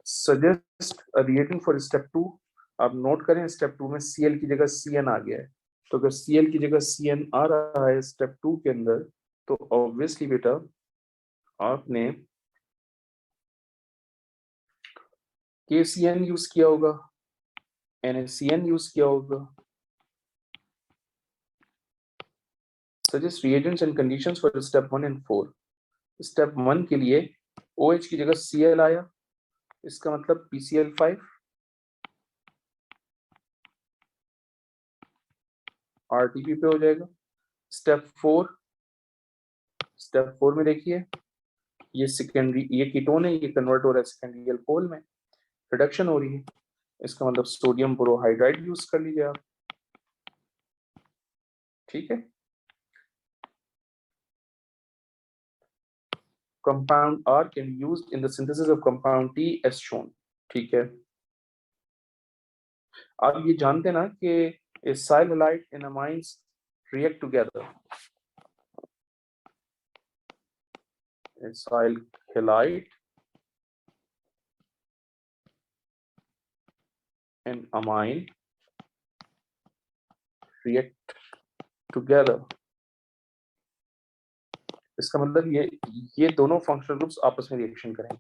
Suggest a reagent for step 2. आप नोट करें स्टेप 2 में Cl की जगह Cn आ गया है, तो अगर Cl की जगह Cn आ रहा है स्टेप 2 के अंदर, तो ऑब्वियसली बेटा आपने KCN यूज किया होगा, NaCN यूज किया होगा. Suggest reagents and conditions for step 1 and 4. Step 1 के लिए OH की जगह Cl आया, इसका मतलब PCl5 RTP पे हो जाएगा. स्टेप 4 में देखिए ये सेकेंडरी, ये कीटोन है, ये कन्वर्ट हो रहा है सेकेंडरी अल्कोहल में, रिडक्शन हो रही है, इसका मतलब सोडियम बोरोहाइड्राइड यूज कर लीजिए आप. ठीक है. Compound R can be used in the synthesis of compound T as shown. ठीक है. आप ये जानते ना कि acyl halide and amines react together. Acyl halide and amine react together. इसका मतलब ये दोनों फंक्शनल ग्रुप्स आपस में रिएक्शन करेंगे.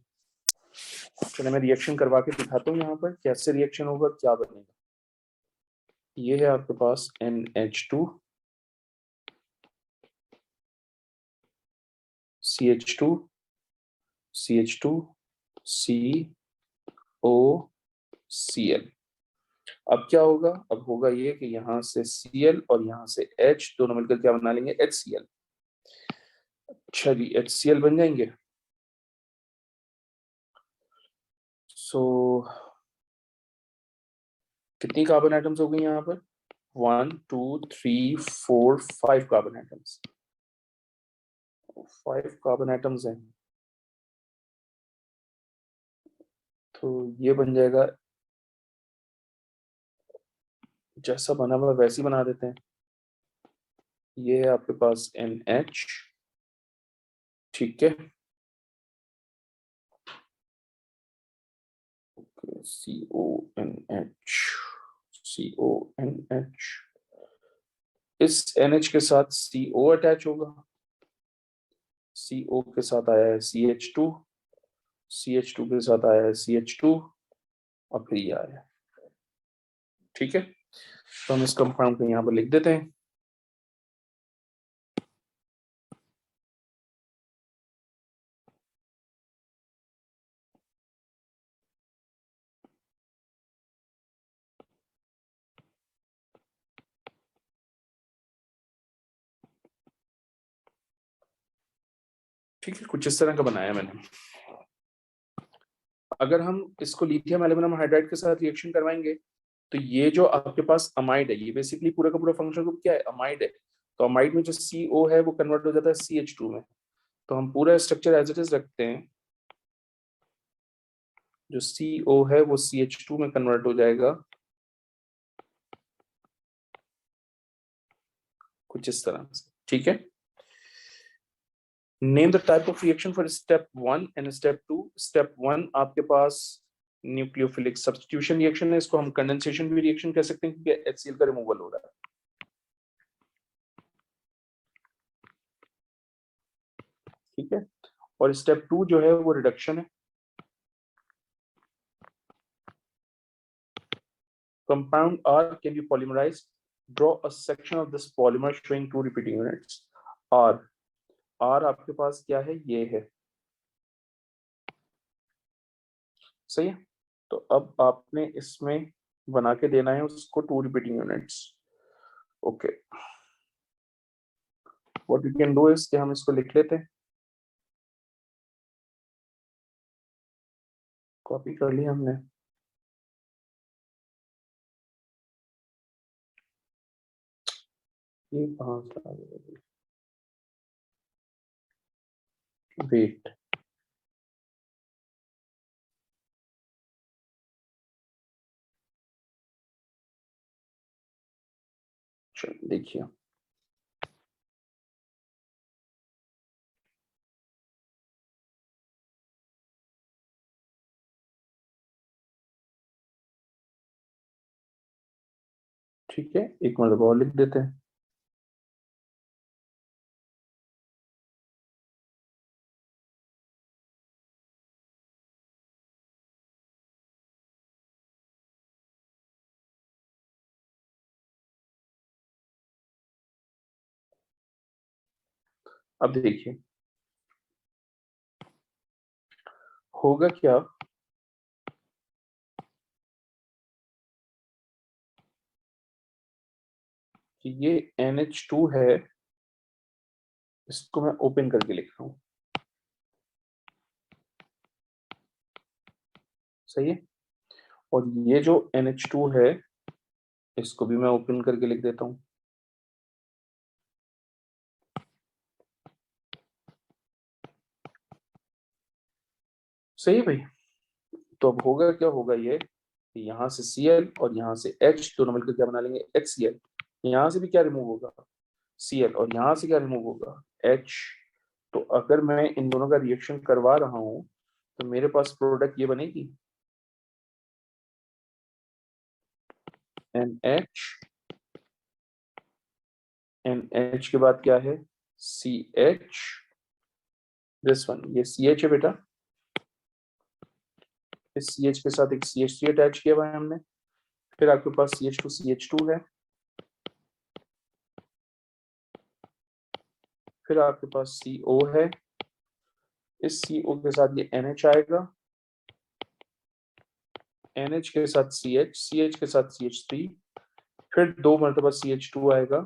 चलिए मैं रिएक्शन करवा के दिखाता हूँ यहाँ पर कैसे रिएक्शन होगा, क्या बनेगा. ये है आपके पास NH2 CH2 CH2 COCl. अब क्या होगा, अब होगा ये कि यहाँ से Cl और यहाँ से H दोनों मिलकर क्या बना लेंगे, HCl. अच्छा जी, HCl बन जाएंगे. सो कितनी कार्बन एटम्स हो गई यहाँ पर, 1 2 3 4 5 कार्बन एटम्स. 5 कार्बन एटम्स हैं, तो ये बन जाएगा, जैसा बना हुआ वैसे ही बना देते हैं. ये है आपके पास NH. ठीक है. CONH. इस NH के साथ CO अटैच होगा, CO के साथ आया है CH2, CH2 के साथ आया है CH2, और फिर ये आया. ठीक है. तो हम इस कंपाउंड को यहाँ पर लिख देते हैं. ठीक है, कुछ इस तरह का बनाया मैंने. अगर हम इसको लिथियम एल्यूमिनियम हाइड्राइड के साथ रिएक्शन करवाएंगे, तो ये जो आपके पास अमाइड है, ये बेसिकली पूरा का पूरा फंक्शनल ग्रुप क्या है, अमाइड है. तो अमाइड में जो CO है वो कन्वर्ट हो जाता है CH2 में. तो हम पूरा स्ट्रक्चर एज इट इज रखते हैं, जो CO है वो CH2 में कन्वर्ट हो जाएगा कुछ इस तरह से. ठीक है. Name the type of reaction for step 1 and step 2. Step 1 आपके पास न्यूक्लियोफिलिक सब्स्टिट्यूशन रिएक्शन है, इसको हम कंडेंसेशन भी रिएक्शन कह सकते हैं क्योंकि HCl का रिमूवल हो रहा है. ठीक है. और स्टेप 2 जो है वो रिडक्शन है. Compound R can be polymerized. Draw a section of this polymer showing 2 repeating units. R आपके पास क्या है, ये है. सही है. तो अब आपने इसमें बना के देना है उसको 2 repeating units. Okay. What we can do is कि हम इसको लिख लेते हैं. कॉपी कर लिया हमने. ये कहाँ से आ गया, वेट. चलो देखिए, ठीक है, एक मतलब और लिख देते हैं। अब देखिए होगा क्या कि ये NH2 है, इसको मैं ओपन करके लिख रहा हूं, सही है। और ये जो NH2 है इसको भी मैं ओपन करके लिख देता हूं। सही है भाई। तो अब होगा क्या, होगा ये कि यहाँ से Cl और यहाँ से H दोनों मिलकर क्या बना लेंगे, HCl। यहाँ से भी क्या रिमूव होगा, Cl, और यहाँ से क्या रिमूव होगा, H। तो अगर मैं इन दोनों का रिएक्शन करवा रहा हूं तो मेरे पास प्रोडक्ट ये बनेगी, NH, NH के बाद क्या है, CH, दिस वन, ये CH है बेटा, इस CH के साथ एक CH3 अटैच किया हुआ है हमने। फिर आपके पास CH2 है, फिर आपके पास CO है, इस CO के साथ ये NH आएगा, NH के साथ CH के साथ CH3, फिर 2 मरतबा CH2 आएगा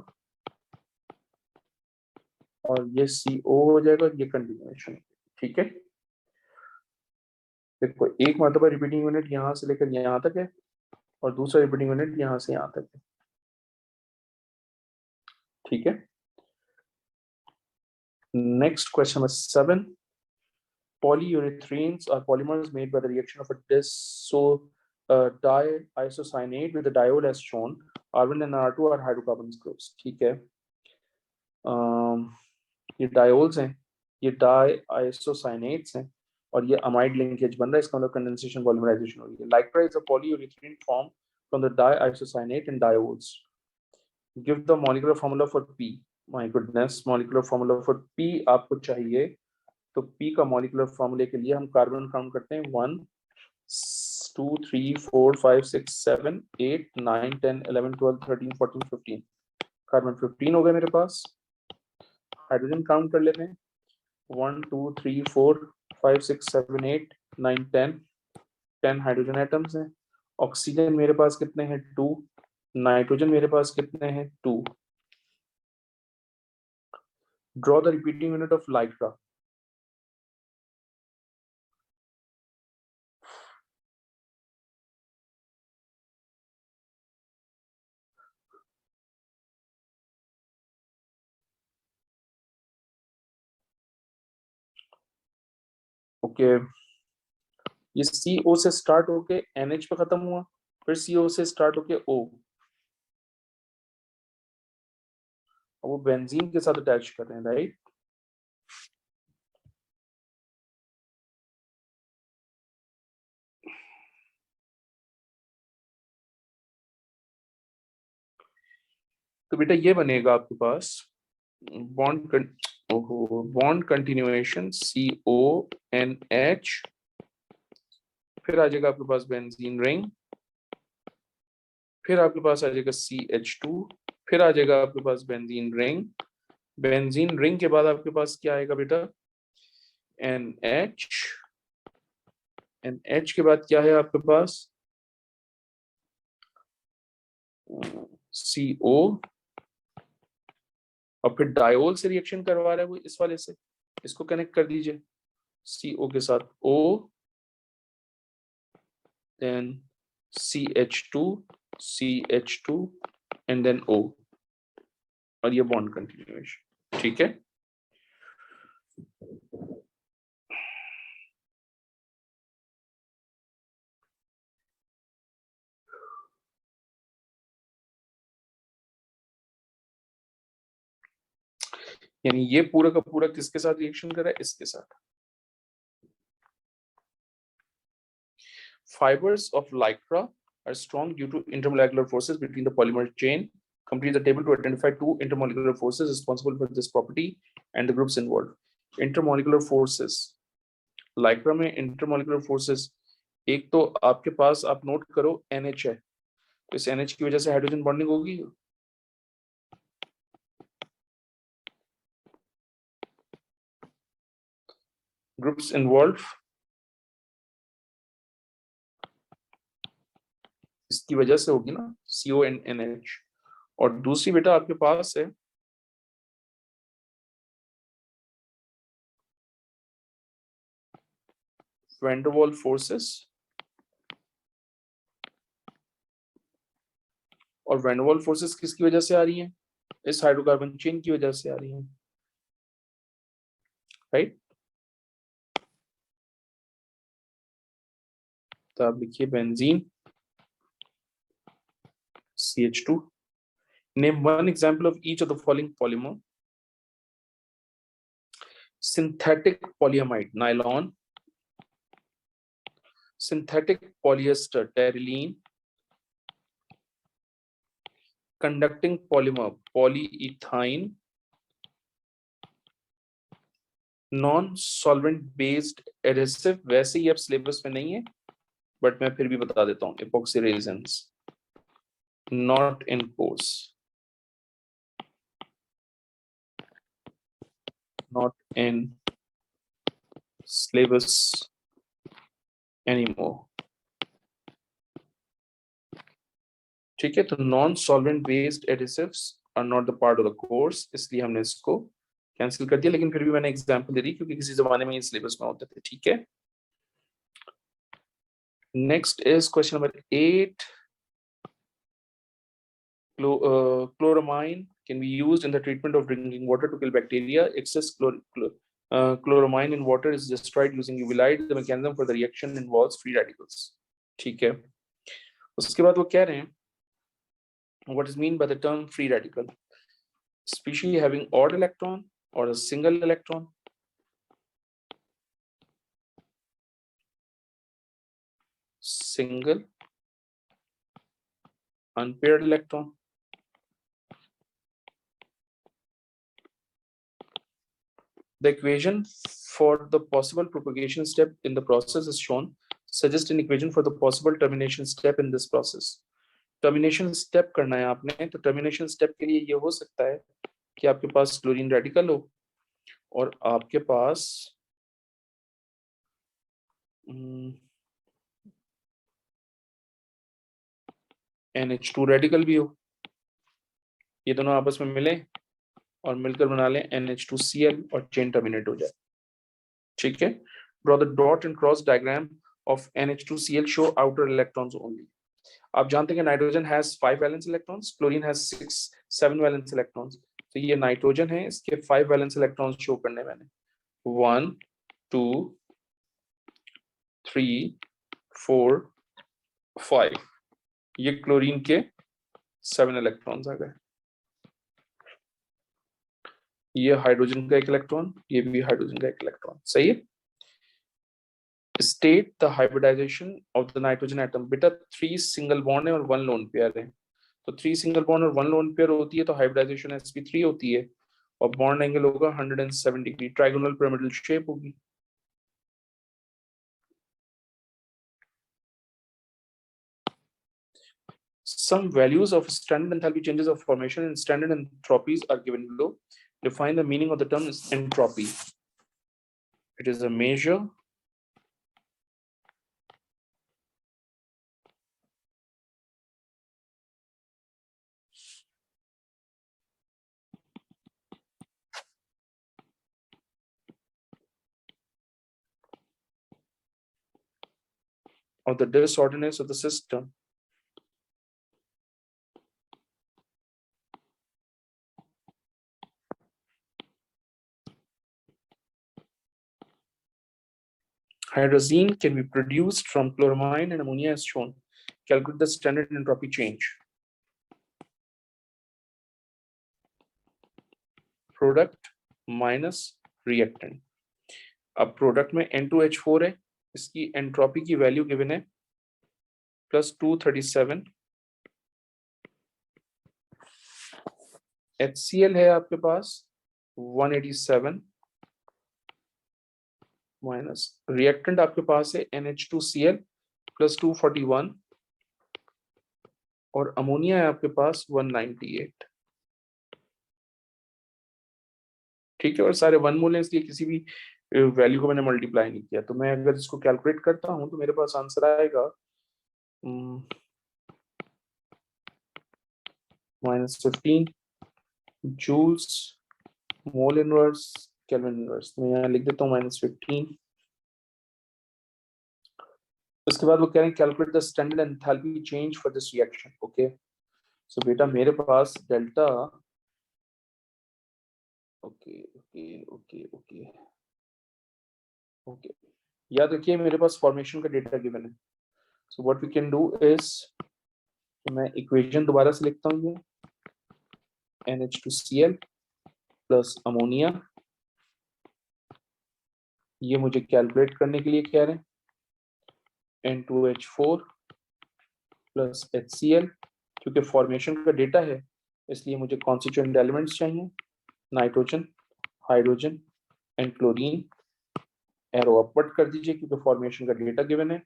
और ये CO हो जाएगा, ये कंटिन्यूएशन। ठीक है, देखो एक मरतबा रिपीटिंग यूनिट यहाँ से लेकर यहाँ तक है और दूसरा रिपीटिंग यूनिट यहाँ से यहाँ तक है। ठीक है, next question number 7। Polyurethanes are polymers made by the reaction of a diisocyanate with the diol as shown. R1 and R2 are hydrocarbons groups. ठीक है, ये डायोल्स हैं, ये डाइसोसाइनेट्स हैं और ये अमाइड लिंकेज बन रहा है, इसका मतलब कंडेंसेशन पॉलीमराइजेशन हो रही है। Likewise, a polyurethane formed from the diisocyanate and diols. Give the molecular formula for P. My goodness, molecular formula for P आपको चाहिए, तो P का मॉलिक्यूलर फॉर्मूले के लिए हम कार्बन काउंट करते हैं 1 2 3 4 5 6 7 8 9 10 11 12 13 14 15। कार्बन 15 हो गए मेरे पास। हाइड्रोजन काउंट कर लेते हैं 1 2 3 4 5 6 7 8 9 10। 10 हाइड्रोजन एटम्स हैं। ऑक्सीजन मेरे पास कितने हैं, 2। नाइट्रोजन मेरे पास कितने हैं, 2। Draw the repeating unit of Lycra. Okay, ये CO से स्टार्ट होके NH पे खत्म हुआ, फिर CO से स्टार्ट होके O, वो बेंजीन के साथ अटैच कर रहे हैं, राइट। तो बेटा ये बनेगा आपके पास बॉन्ड कंटिन्यूएशन CONH, फिर आ जाएगा आपके पास बेंजीन रिंग, फिर आपके पास आ जाएगा CH2, फिर आ जाएगा आपके पास बेंजीन रिंग। बेंजीन रिंग के बाद आपके पास क्या आएगा बेटा, NH, NH के बाद क्या है आपके पास CO, और फिर डायोल से रिएक्शन करवा रहा है वो इस वाले से, इसको कनेक्ट कर दीजिए CO के साथ O, then CH2 and then O, और ये बॉन्ड कंटिन्यूएशन। ठीक है, यानी ये पूरा का पूरा किसके साथ रिएक्शन कर रहा है, इसके साथ। Fibres of Lycra are strong due to intermolecular forces between the polymer chain. Complete the table to identify two intermolecular forces responsible for this property and the groups involved. Intermolecular forces. Lycra में इंटरमोलिकुलर फोर्सेस, एक तो आपके पास आप नोट करो NH है, तो इस NH की वजह से हाइड्रोजन बॉन्डिंग होगी. ग्रुप्स इन्वॉल्व, इसकी वजह से होगी ना, CO and NH. और दूसरी बेटा आपके पास है वैन डर वाल्स फोर्सेस, और वैन डर वाल्स फोर्सेस किसकी वजह से आ रही हैं? इस हाइड्रोकार्बन चेन की वजह से आ रही हैं, राइट. तो आप लिखिए benzene CH2. Name one example of each of the following polymer. Synthetic polyamide, nylon. Synthetic polyester, terylene. Conducting polymer, polyethylene. Non-solvent based adhesive, वैसे ही अब सिलेबस में नहीं है, बट मैं फिर भी बता देता हूँ. epoxy resins, not in course, not in syllabus anymore. ठीक है, तो non solvent based adhesives are not the part of the course, इसलिए हमने इसको कैंसिल कर दिया, लेकिन फिर भी मैंने एग्जांपल दे दी क्योंकि किसी जमाने में ये सिलेबस में होते थे. ठीक है, next is question number 8. Chloramine can be used in the treatment of drinking water to kill bacteria. Excess chloramine in water is destroyed using UV light. The mechanism for the reaction involves free radicals. ठीक है, उसके बाद वो कह रहे हैं what is meant by the term free radical? Species having odd electron or a single electron. Single unpaired electron. The equation for the possible propagation step in the process is shown. Suggest an equation for the possible termination step in this process. Termination step करना है आपने, तो termination step के लिए ये हो सकता है कि आपके पास क्लोरीन रेडिकल हो और आपके पास NH2 रेडिकल भी हो. ये दोनों आपस में मिले और मिलकर बना लें NH2Cl और चेन टर्मिनेट हो जाए. ठीक है, draw the dot and cross diagram of NH2Cl, show outer electrons only. आप जानते हैं कि nitrogen has 5 valence electrons, chlorine has 7 valence electrons. तो ये नाइट्रोजन है, इसके 5 वैलेंस इलेक्ट्रॉन्स शो करने मैंने 1 2 3 4 5. ये क्लोरीन के 7 इलेक्ट्रॉन्स आ गए. ये हाइड्रोजन का एक इलेक्ट्रॉन, ये भी हाइड्रोजन का एक इलेक्ट्रॉन. सही है. State the hybridization of the nitrogen atom. बेटा 3 सिंगल बॉन्ड है और 1 लोन पेयर है, तो 3 सिंगल बॉन्ड और 1 लोन पेयर होती है तो हाइब्रिडाइजेशन sp3 होती है और बॉन्ड एंगल होगा 107 डिग्री. ट्रायगोनल पिरामिडल शेप होगी. Some values of standard enthalpy changes of formation and standard entropies are given below. Define the meaning of the term entropy. It is a measure of the disorderliness of the system. Hydrazine can be produced from chloramine and ammonia as shown. Calculate the standard entropy change. Product minus reactant. अब प्रोडक्ट में N2H4 है, इसकी एंट्रोपी की वैल्यू गिवन है प्लस 237 HCl है आपके पास 187 माइनस रिएक्टेंट आपके पास है NH2Cl प्लस 241 और अमोनिया है आपके पास 198। ठीक है, और सारे 1 मोल है इसलिए किसी भी वैल्यू को मैंने मल्टीप्लाई नहीं किया। तो मैं अगर इसको कैलकुलेट करता हूं तो मेरे पास आंसर आएगा -15 joules mole inverse kelvin inverse. मैं यहाँ लिख देता हूँ -15। उसके बाद वो कह रहे हैं calculate the standard enthalpy change for this reaction. Okay, so बेटा मेरे पास delta okay okay okay okay okay याद रखिए मेरे पास फॉर्मेशन का डेटा गिवन है। So what we can do is, मैं इक्वेशन दोबारा से लिखता हूँ, ये NH2Cl प्लस अमोनिया, ये मुझे कैलकुलेट करने के लिए कह रहे हैं N2H4 प्लस HCl। क्योंकि फॉर्मेशन का डेटा है इसलिए मुझे कॉन्स्टिट्यूएंट एलिमेंट्स चाहिए, nitrogen, hydrogen and chlorine. Arrow upward कर दीजिए क्योंकि फॉर्मेशन का डेटा गिवन है।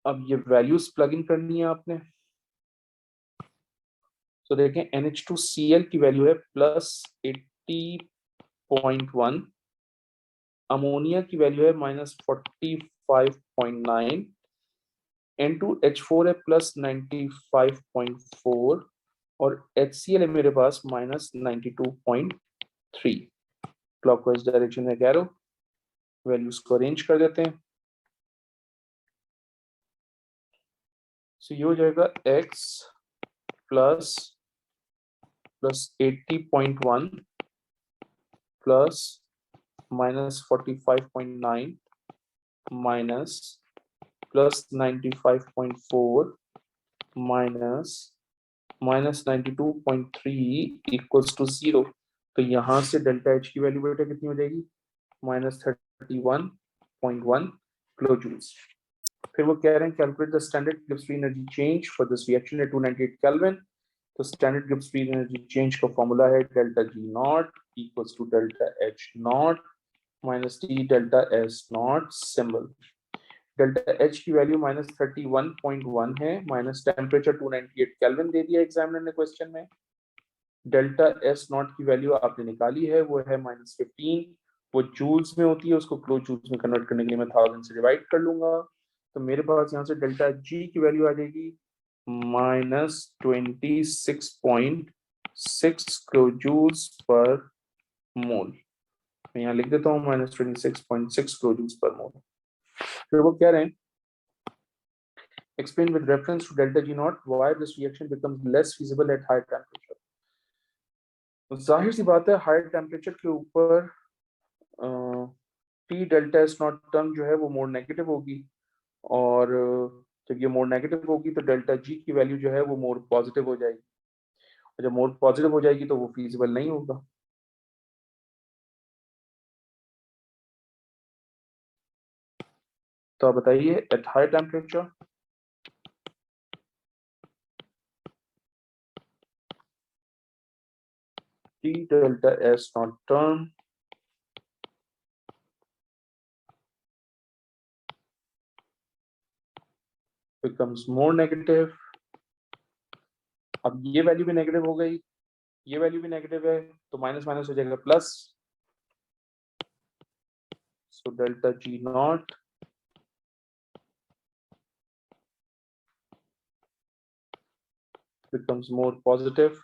अब ये वैल्यूज प्लग इन करनी है आपने। तो देखें NH2Cl की वैल्यू है +80.1, अमोनिया की वैल्यू है -45.9, N2H4 है +95.4 और HCl है मेरे पास -92.3। क्लॉकवाइज डायरेक्शन में एरो, वैल्यूज को अरेंज कर देते हैं। सो ये हो जाएगा x plus 80.1 plus -45.9 minus +95.4 minus -92.3 equals to 0। तो यहाँ से डेल्टा H की वैल्यू बेटा कितनी हो जाएगी, -31.1 किलो जूल्स। फिर वो कह रहे हैं calculate the standard Gibbs free energy change for this reaction at 298 kelvin. तो standard Gibbs free energy change का फॉर्मूला है delta G naught equals to delta H naught minus T delta S naught symbol. Delta H की वैल्यू -31.1 है, माइनस टेम्परेचर 298 केल्विन दे दिया एग्जामिनर ने क्वेश्चन में। डेल्टा S नॉट की वैल्यू आपने निकाली है, वो है -15। वो जूल्स में होती है, उसको किलो जूल्स में कन्वर्ट करने के लिए मैं 1000 से डिवाइड कर लूंगा। तो मेरे पास यहाँ से डेल्टा G की वैल्यू आ जाएगी -26.6 किलो जूल्स पर मोल। मैं यहाँ लिख देता हूँ -26.6 किलो जूल्स पर मोल। फिर वो कह रहे हैं explain with reference to delta G naught why this reaction becomes less feasible at higher temperature। तो जाहिर सी बात है हायर टेम्परेचर के ऊपर T delta S not term जो है वो मोर नेगेटिव होगी, और जब ये मोर नेगेटिव होगी तो डेल्टा G की वैल्यू जो है वो मोर पॉजिटिव हो जाएगी, और जब मोर पॉजिटिव हो जाएगी तो वो फीजिबल नहीं होगा। तो आप बताइए at high temperature T delta S naught term becomes more negative। अब ये वैल्यू भी नेगेटिव हो गई, ये वैल्यू भी नेगेटिव है, तो माइनस माइनस हो जाएगा plus. So delta G not becomes more positive।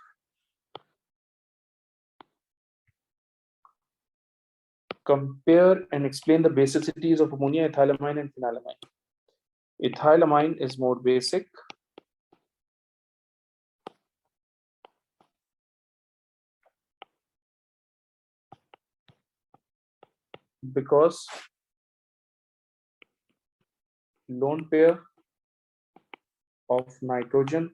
Compare and explain the basicities of ammonia, ethylamine, and phenylamine। Ethylamine is more basic because lone pair of nitrogen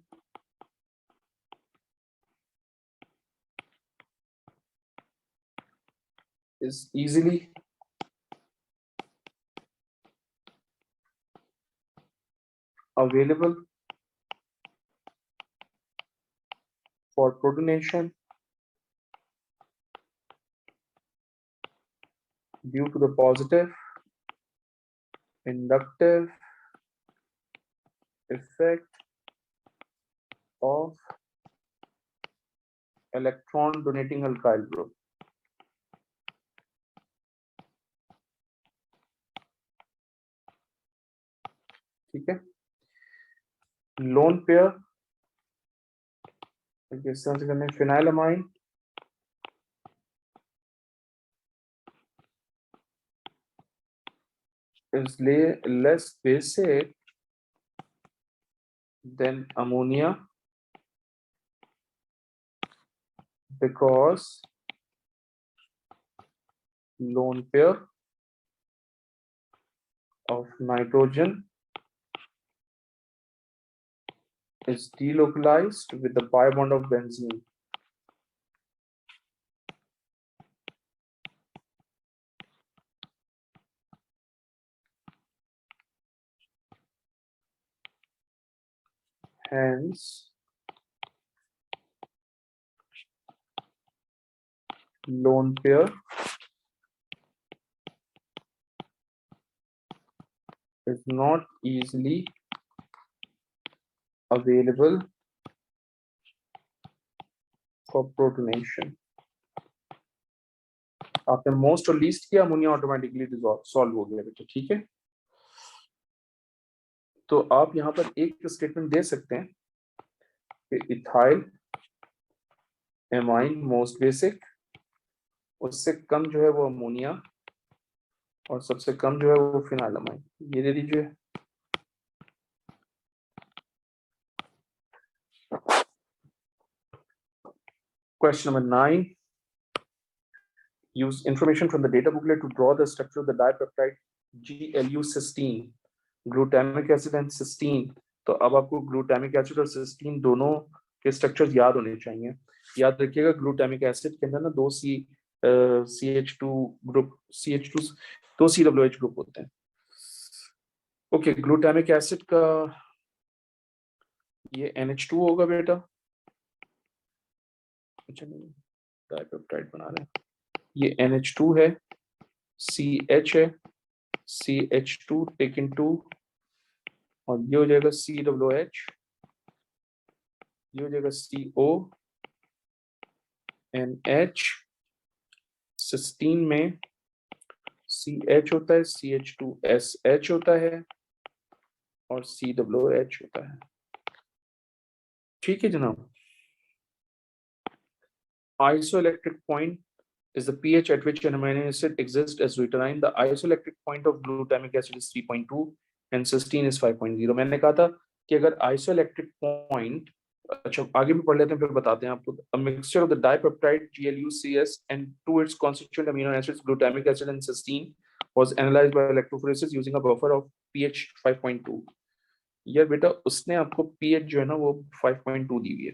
is easily available for protonation due to the positive inductive effect of electron donating alkyl group. ठीक है, लोन पेयर किस तरह से करने, फिनाइलमाइन is less basic than ammonia because lone pair of nitrogen is delocalized with the pi bond of benzene. Hence, lone pair is not easily available for protonation. आपने मोस्ट और लीस्ट किया, अमोनिया ऑटोमेटिकली सॉल्व हो गया बेटा, ठीक है। तो आप यहाँ पर एक स्टेटमेंट दे सकते हैं कि इथाइल एमाइन मोस्ट बेसिक, उससे कम जो है वो अमोनिया, और सबसे कम जो है वो फिनाइलमाइन, ये दे दीजिए। Question number 9. Use information from the data booklet to draw the structure of the dipeptide GLU cysteine, glutamic acid and cysteine. तो अब आपको ग्लूटामिक एसिड और सिस्टीन दोनों के स्ट्रक्चर्स याद होने चाहिए। याद रखिएगा ग्लूटामिक एसिड के अंदर ना दो CH2 ग्रुप, CH2 दो COH ग्रुप होते हैं। ओके, ग्लूटामिक एसिड का ये NH2 होगा बेटा। अच्छा नहीं, डाइपेप्टाइड बना रहे हैं, ये NH2 है, CH है, CH2 टेकन 2, और ये हो जाएगा COH, ये हो जाएगा CO NH। सिस्टीन में CH होता है, CH2SH होता है, और COH होता है। ठीक है जनाब। Isoelectric point is the pH at which an amino acid exists as deuterione. The isoelectric point of glutamic acid is 3.2 and cysteine is 5.0. मैंने कहा था कि अगर isoelectric point, अच्छा आगे भी पढ़ लेते हैं फिर बताते हैं आपको। A mixture of the dipeptide GLUCS and two its constituent amino acids glutamic acid and cysteine was analyzed by electrophoresis using a buffer of pH 5.2. यार बेटा उसने आपको pH जो है ना वो 5.2 दी हुई है।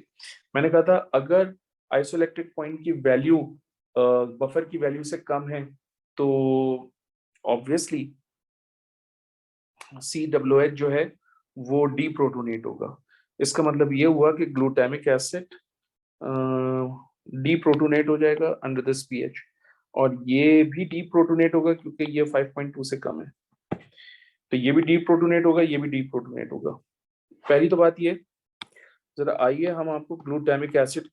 मैंने कहा था अगर आइसोइलेक्ट्रिक पॉइंट की वैल्यू बफर की वैल्यू से कम है तो ऑब्वियसली COH जो है वो डीप्रोटोनेट होगा। इसका मतलब ये हुआ कि ग्लूटामिक एसिड डीप्रोटोनेट हो जाएगा अंडर दिस pH, और ये भी डीप्रोटोनेट होगा क्योंकि ये 5.2 से कम है, तो ये भी डीप्रोटोनेट होगा, ये भी डीप्रोटोनेट होगा। पहली तो बात ये, जरा आइए हम आपको ग्लूटामिक एसिड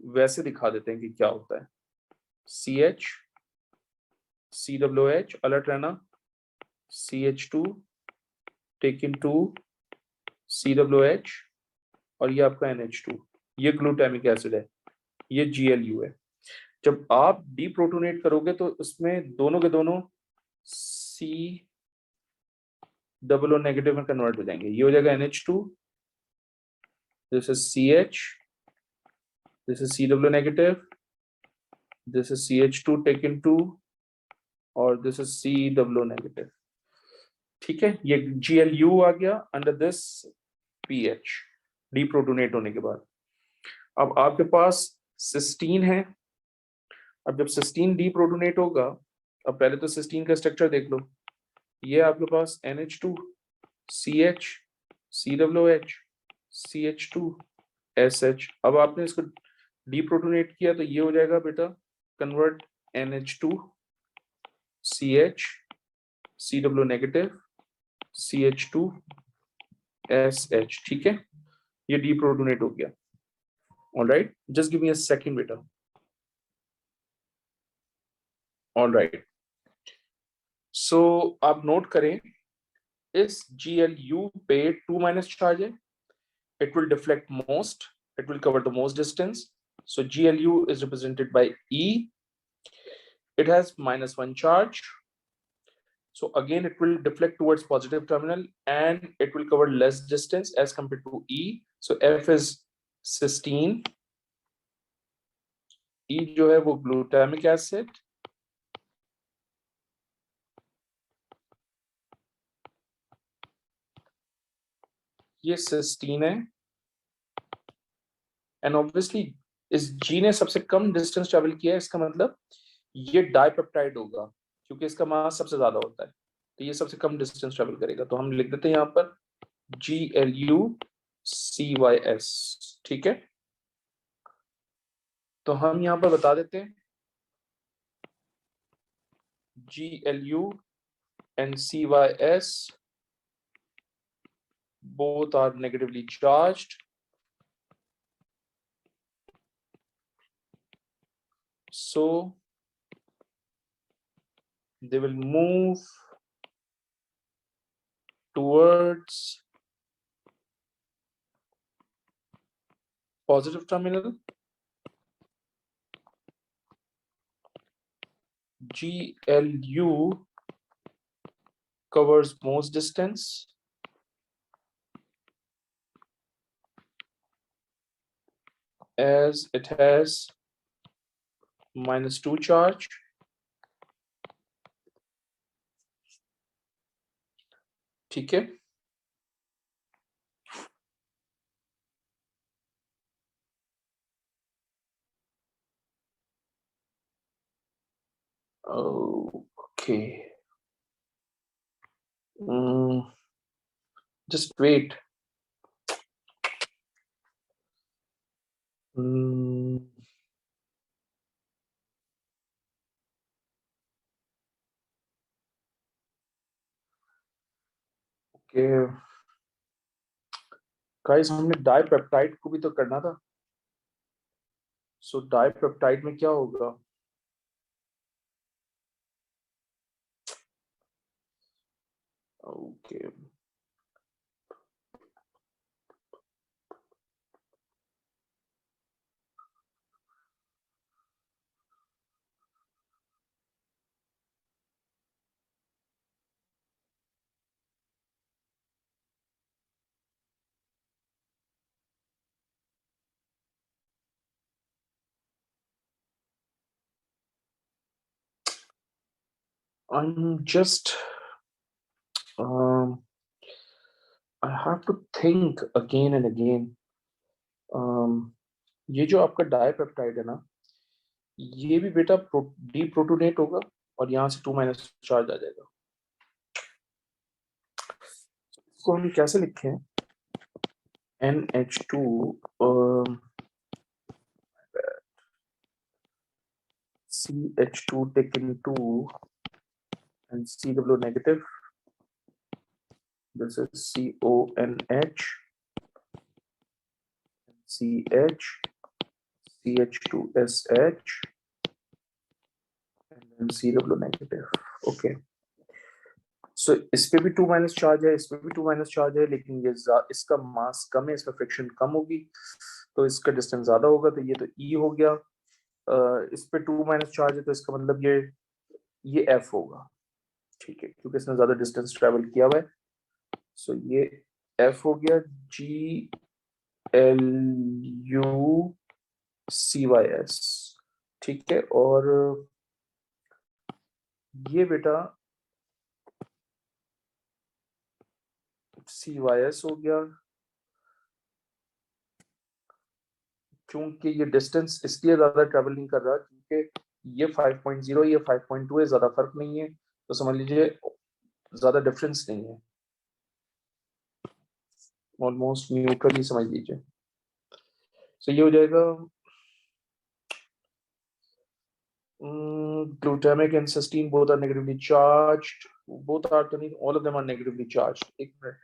वैसे दिखा देते हैं कि क्या होता है। CH COH अलर्ट रहना, CH2 टेकन 2 COH, और ये आपका NH2, ये ग्लूटामिक एसिड है, ये GLU है। जब आप डीप्रोटोनेट करोगे तो उसमें दोनों के दोनों C डबल ओ नेगेटिव में कन्वर्ट हो जाएंगे। ये हो जाएगा NH2, this is CH, this is C double O negative, this is CH2 taken 2, और this is C double O negative. ठीक है, ये GLU आ गया अंडर दिस pH डीप्रोटोनेट होने के बाद। अब आपके पास सिस्टीन है। अब जब सिस्टीन डीप्रोटोनेट होगा, अब पहले तो सिस्टीन का स्ट्रक्चर देख लो, ये आपके पास NH2 CH COOH, CH2SH। अब आपने इसको डीप्रोटोनेट किया तो ये हो जाएगा बेटा convert NH2CH, CW negative, CH2SH। ठीक है, ये डीप्रोटोनेट हो गया। Alright, just give me a second बेटा। ऑलराइट, सो आप नोट करें इस GLU पे 2- चार्ज है, it will deflect most, it will cover the most distance, so GLU is represented by E. It has -1 charge, so again it will deflect towards positive terminal and it will cover less distance as compared to E, so F is cysteine, E जो है वो glutamic acid, ये cysteine है, एंड ऑब्वियसली इस G ने सबसे कम डिस्टेंस ट्रेवल किया है, इसका मतलब ये डाइपेप्टाइड होगा क्योंकि इसका मास सबसे ज्यादा होता है, तो ये सबसे कम डिस्टेंस ट्रेवल करेगा, तो हम लिख देते हैं यहाँ पर GLUCYS। ठीक है, तो हम यहाँ पर बता देते हैं GLU and CYS both are negatively charged, so they will move towards positive terminal. GLU covers most distance as it has -2 charge. ठीक है, okay, just wait. Okay guys, हमने डाइपेप्टाइड को भी तो करना था, सो डाइपेप्टाइड में क्या होगा? Okay, I'm just I have to think again and again. ये जो आपका डाइपेप्टाइड है ना, ये भी बेटा डीप्रोटोनेट होगा और यहाँ से 2- चार्ज आ जाएगा। इसको हम कैसे लिखें? NH2 CH2 taken 2 and CW negative. This is CONH, CH, CH2SH, and then CW negative. Okay. So इस पे भी 2- चार्ज है, इस पे भी 2- चार्ज है, लेकिन ये इसका मास कम है, इसमें फ्रिक्शन कम होगी, तो इसका डिस्टेंस ज्यादा होगा, तो ये तो E हो गया। इस पे 2- चार्ज है, तो इसका मतलब ये F होगा। ठीक है, क्योंकि इसने ज्यादा डिस्टेंस ट्रेवल किया हुआ है, सो ये F हो गया GLUCYS। ठीक है, और ये बेटा CYS हो गया, क्योंकि ये डिस्टेंस इसलिए ज्यादा ट्रेवल नहीं कर रहा क्योंकि ये 5.0, ये 5.2 है, ज्यादा फर्क नहीं है, तो समझ लीजिए ज्यादा डिफरेंस नहीं है। ऑलमोस्ट न्यूट्रल ही समझ लीजिए। सो ये हो जाएगा glutamic and cysteine both are negatively charged. Both are तो नहीं, all of them are negatively charged. एक मिनट,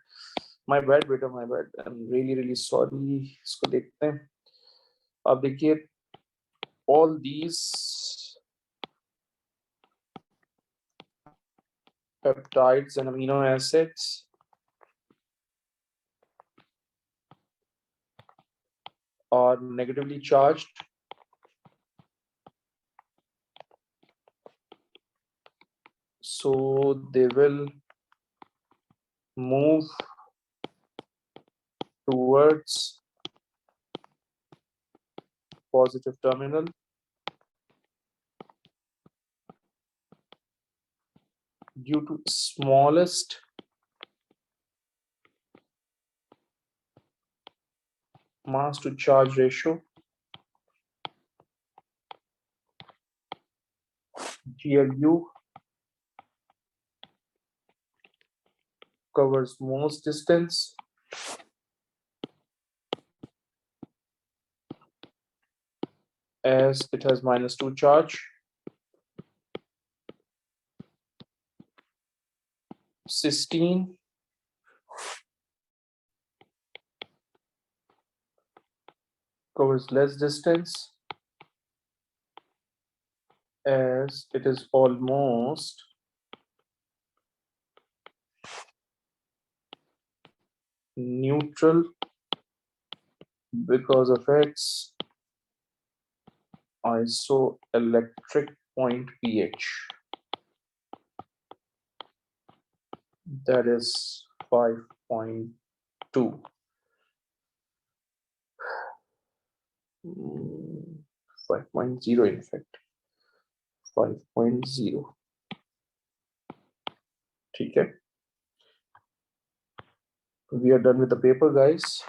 my bad बेटा, my bad, I'm really sorry. इसको देखते हैं। अब देखिए, all these peptides and amino acids are negatively charged, so they will move towards positive terminal due to smallest mass to charge ratio, GLU covers most distance as it has -2 charge. Cysteine covers less distance as it is almost neutral because of its isoelectric point pH, that is 5.2. 5.0 in fact, 5.0. ठीक है, we are done with the paper guys.